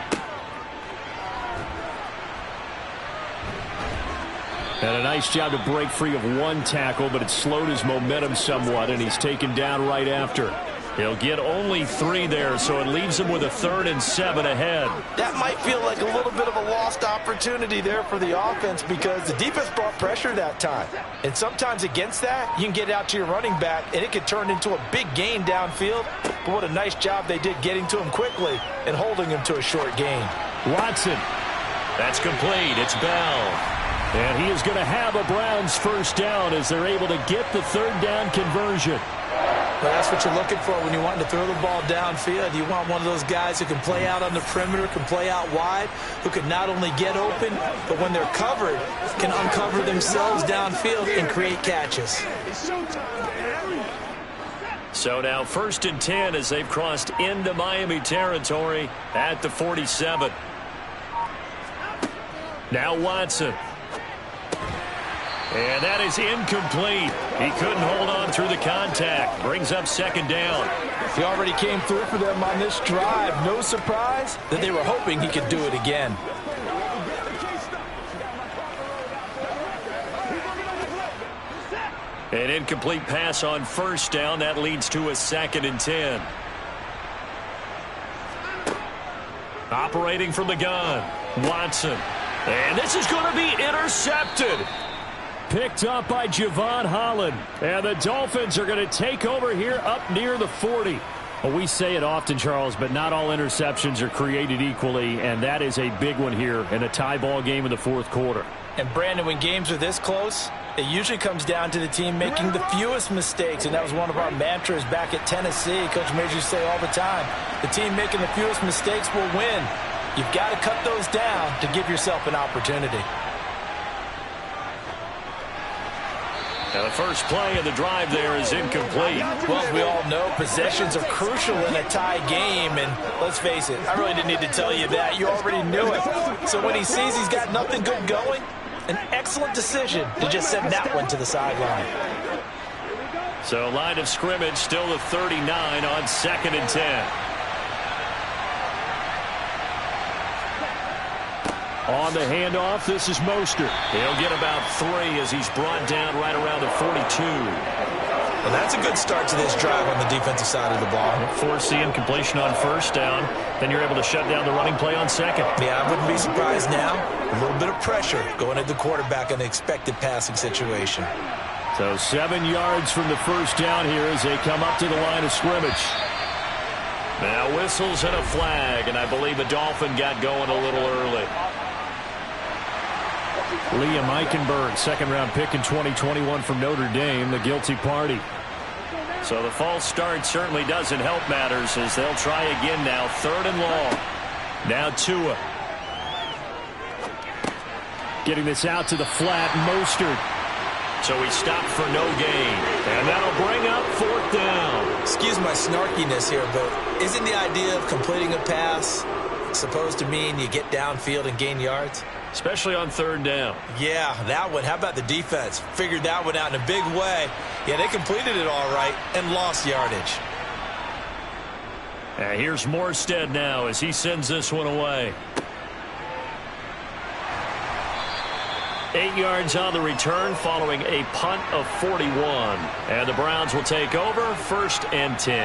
[SPEAKER 3] And a nice job to break free of one tackle, but it slowed his momentum somewhat, and he's taken down right after.
[SPEAKER 1] He'll get only 3 there, so it leaves him with a 3rd and 7 ahead.
[SPEAKER 2] That might feel like a little bit of a lost opportunity there for the offense because the defense brought pressure that time. And sometimes against that, you can get out to your running back, and it could turn into a big gain downfield. But what a nice job they did getting to him quickly and holding him to a short gain.
[SPEAKER 3] Watson.
[SPEAKER 1] That's complete. It's Bell.
[SPEAKER 3] And he is going to have a Browns first down as they're able to get the 3rd down conversion.
[SPEAKER 2] Well, that's what you're looking for when you want to throw the ball downfield. You want one of those guys who can play out on the perimeter, can play out wide, who can not only get open, but when they're covered, can uncover themselves downfield and create catches.
[SPEAKER 1] So now 1st and 10 as they've crossed into Miami territory at the 47. Now Watson. And that is incomplete. He couldn't hold on through the contact. Brings up second down.
[SPEAKER 2] He already came through for them on this drive. No surprise that they were hoping he could do it again.
[SPEAKER 1] An incomplete pass on first down. That leads to a 2nd and 10. Operating from the gun, Watson. And this is going to be intercepted.
[SPEAKER 3] Picked up by Javon Holland. And the Dolphins are going to take over here up near the 40. Well, we say it often, Charles, but not all interceptions are created equally, and that is a big one here in a tie ball game in the fourth quarter.
[SPEAKER 2] And, Brandon, when games are this close, it usually comes down to the team making the fewest mistakes, and that was one of our mantras back at Tennessee. Coach Major used to say all the time, the team making the fewest mistakes will win. You've got to cut those down to give yourself an opportunity.
[SPEAKER 1] Now the first play of the drive there is incomplete.
[SPEAKER 2] Well, as we all know, possessions are crucial in a tie game, and let's face it, I really didn't need to tell you that. You already knew it. So when he sees he's got nothing good going, an excellent decision to just send that one to the sideline.
[SPEAKER 1] So line of scrimmage still the 39 on 2nd and 10.
[SPEAKER 3] On the handoff, this is Mostert.
[SPEAKER 1] He'll get about 3 as he's brought down right around the 42.
[SPEAKER 4] Well, that's a good start to this drive on the defensive side of the ball.
[SPEAKER 1] Force the incompletion on first down. Then you're able to shut down the running play on second.
[SPEAKER 4] Yeah, I wouldn't be surprised now. A little bit of pressure going at the quarterback in an expected passing situation.
[SPEAKER 3] So 7 yards from the first down here as they come up to the line of scrimmage.
[SPEAKER 1] Now whistles and a flag, and I believe the Dolphin got going a little early.
[SPEAKER 3] Liam Eichenberg, second-round pick in 2021 from Notre Dame, the guilty party.
[SPEAKER 1] So the false start certainly doesn't help matters as they'll try again now. 3rd and long. Now Tua.
[SPEAKER 3] Getting this out to the flat, Mostert.
[SPEAKER 1] So he stopped for no gain. And that'll bring up 4th down.
[SPEAKER 4] Excuse my snarkiness here, but isn't the idea of completing a pass supposed to mean you get downfield and gain yards?
[SPEAKER 1] Especially on 3rd down.
[SPEAKER 4] Yeah, that one. How about the defense? Figured that one out in a big way. Yeah, they completed it all right and lost yardage.
[SPEAKER 1] And here's Morstead now as he sends this one away. 8 yards on the return following a punt of 41. And the Browns will take over 1st and 10.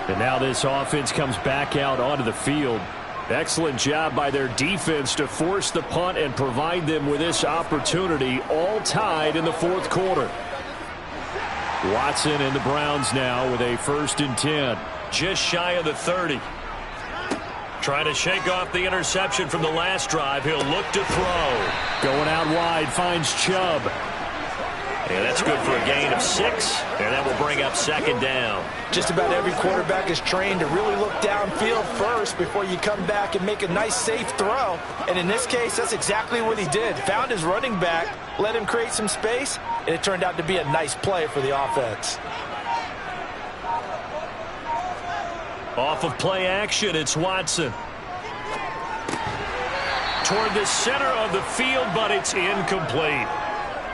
[SPEAKER 3] And now this offense comes back out onto the field. Excellent job by their defense to force the punt and provide them with this opportunity, all tied in the fourth quarter. Watson and the Browns now with a 1st and 10.
[SPEAKER 1] Just shy of the 30. Trying to shake off the interception from the last drive. He'll look to throw.
[SPEAKER 3] Going out wide, finds Chubb.
[SPEAKER 1] And that's good for a gain of 6. And that will bring up 2nd down.
[SPEAKER 2] Just about every quarterback is trained to really look downfield first before you come back and make a nice, safe throw. And in this case, that's exactly what he did. Found his running back, let him create some space, and it turned out to be a nice play for the offense.
[SPEAKER 1] Off of play action, it's Watson. Toward the center of the field, but it's incomplete.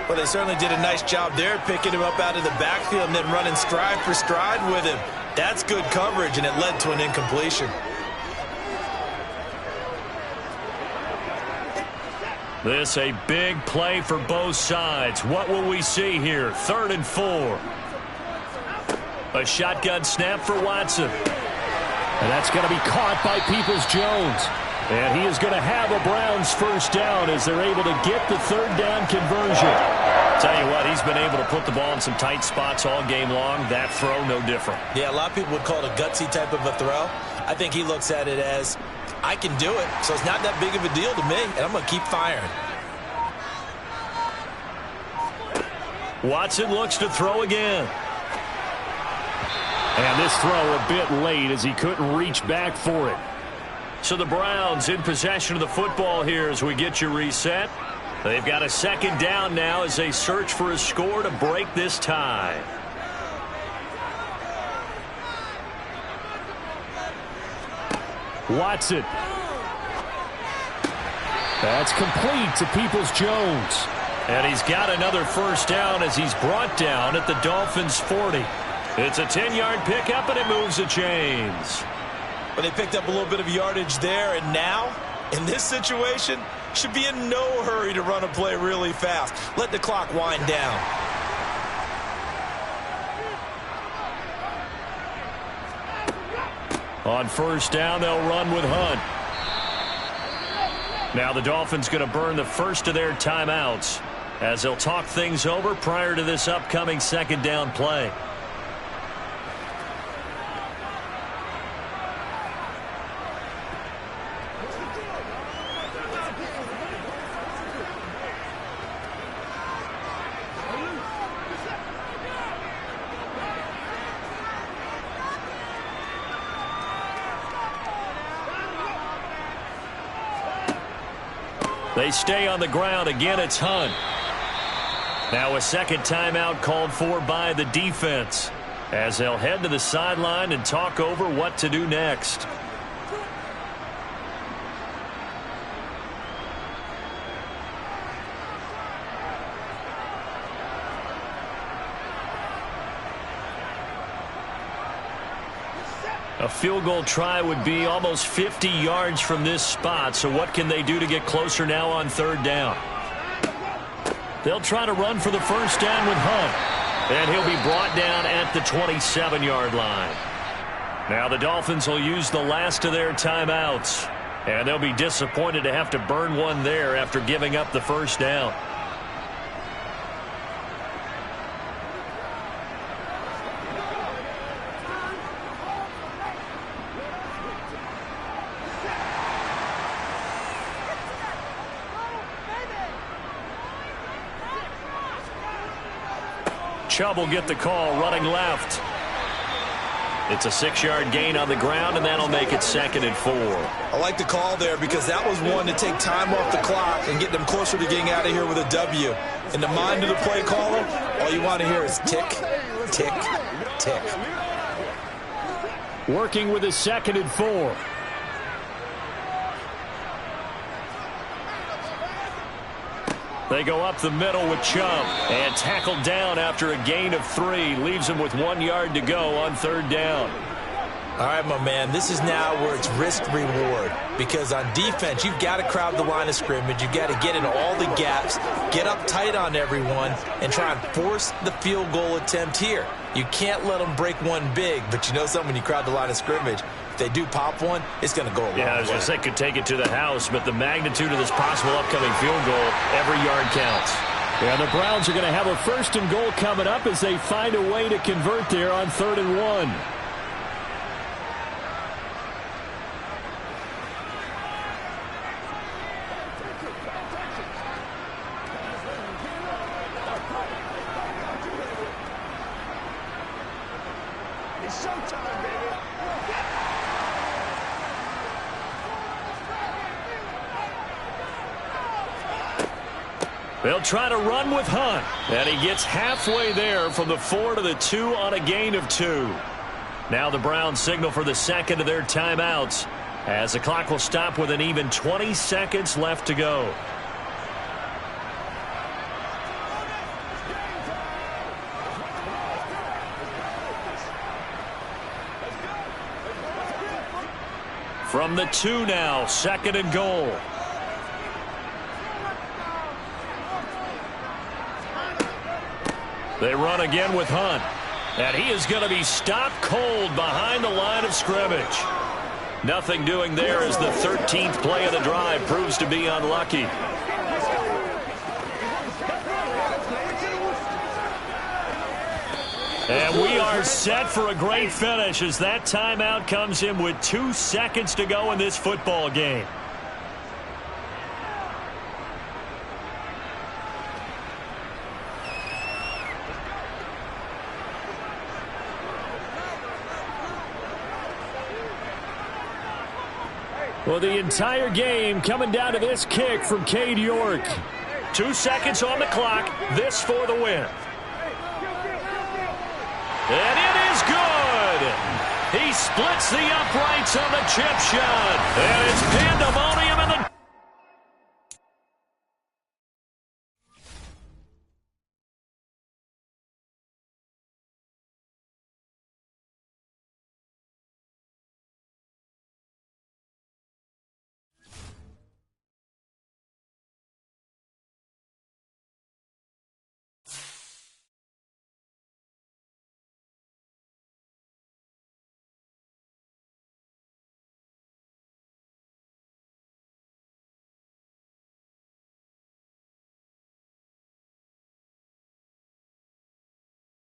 [SPEAKER 4] Well, they certainly did a nice job there, picking him up out of the backfield and then running stride for stride with him. That's good coverage, and it led to an incompletion.
[SPEAKER 1] This a big play for both sides. What will we see here? 3rd and 4. A shotgun snap for Watson.
[SPEAKER 3] And that's going to be caught by Peoples-Jones. And he is going to have a Browns 1st down as they're able to get the 3rd down conversion.
[SPEAKER 1] Tell you what, he's been able to put the ball in some tight spots all game long. That throw, no different.
[SPEAKER 4] Yeah, a lot of people would call it a gutsy type of a throw. I think he looks at it as, I can do it, so it's not that big of a deal to me, and I'm going to keep firing.
[SPEAKER 1] Watson looks to throw again.
[SPEAKER 3] And this throw a bit late as he couldn't reach back for it.
[SPEAKER 1] So the Browns in possession of the football here as we get you reset. They've got a 2nd down now as they search for a score to break this tie.
[SPEAKER 3] Watson. That's complete to Peoples-Jones.
[SPEAKER 1] And he's got another first down as he's brought down at the Dolphins' 40. It's a 10-yard pickup, and it moves the chains.
[SPEAKER 2] But they picked up a little bit of yardage there, and now, in this situation, should be in no hurry to run a play really fast. Let the clock wind down.
[SPEAKER 1] On first down, they'll run with Hunt. Now the Dolphins going to burn the first of their timeouts as they'll talk things over prior to this upcoming second down play. They stay on the ground. Again, it's Hunt. Now a second timeout called for by the defense as they'll head to the sideline and talk over what to do next. A field goal try would be almost 50 yards from this spot, so what can they do to get closer now on third down? They'll try to run for the first down with Hunt, and he'll be brought down at the 27-yard line. Now the Dolphins will use the last of their timeouts, and they'll be disappointed to have to burn one there after giving up the first down. Chubb will get the call running left. It's a 6-yard gain on the ground, and that'll make it 2nd and 4.
[SPEAKER 2] I like the call there because that was one to take time off the clock and get them closer to getting out of here with a W. In the mind of the play caller, all you want to hear is tick, tick, tick.
[SPEAKER 3] Working with his 2nd and 4.
[SPEAKER 1] They go up the middle with Chubb and tackled down after a gain of 3. Leaves him with 1 yard to go on third down.
[SPEAKER 2] All right, my man, this is now where it's risk-reward because on defense, you've got to crowd the line of scrimmage. You've got to get in all the gaps, get up tight on everyone, and try and force the field goal attempt here. You can't let them break one big, but you know something, when you crowd the line of scrimmage, if they do pop one, it's going to go a long way.
[SPEAKER 1] Yeah, I was going to say could take it to the house, but the magnitude of this possible upcoming field goal, every yard counts.
[SPEAKER 3] Yeah, the Browns are going to have a 1st and goal coming up as they find a way to convert there on 3rd and 1.
[SPEAKER 1] They'll try to run with Hunt, and he gets halfway there from the 4 to the 2 on a gain of 2. Now the Browns signal for the 2nd of their timeouts as the clock will stop with an even 20 seconds left to go. From the 2 now, 2nd and goal. They run again with Hunt, and he is going to be stopped cold behind the line of scrimmage. Nothing doing there as the 13th play of the drive proves to be unlucky. And we are set for a great finish as that timeout comes in with 2 seconds to go in this football game.
[SPEAKER 3] Well, the entire game coming down to this kick from Cade York.
[SPEAKER 1] 2 seconds on the clock. This for the win. And it is good. He splits the uprights on the chip shot. And it's pandemonium in the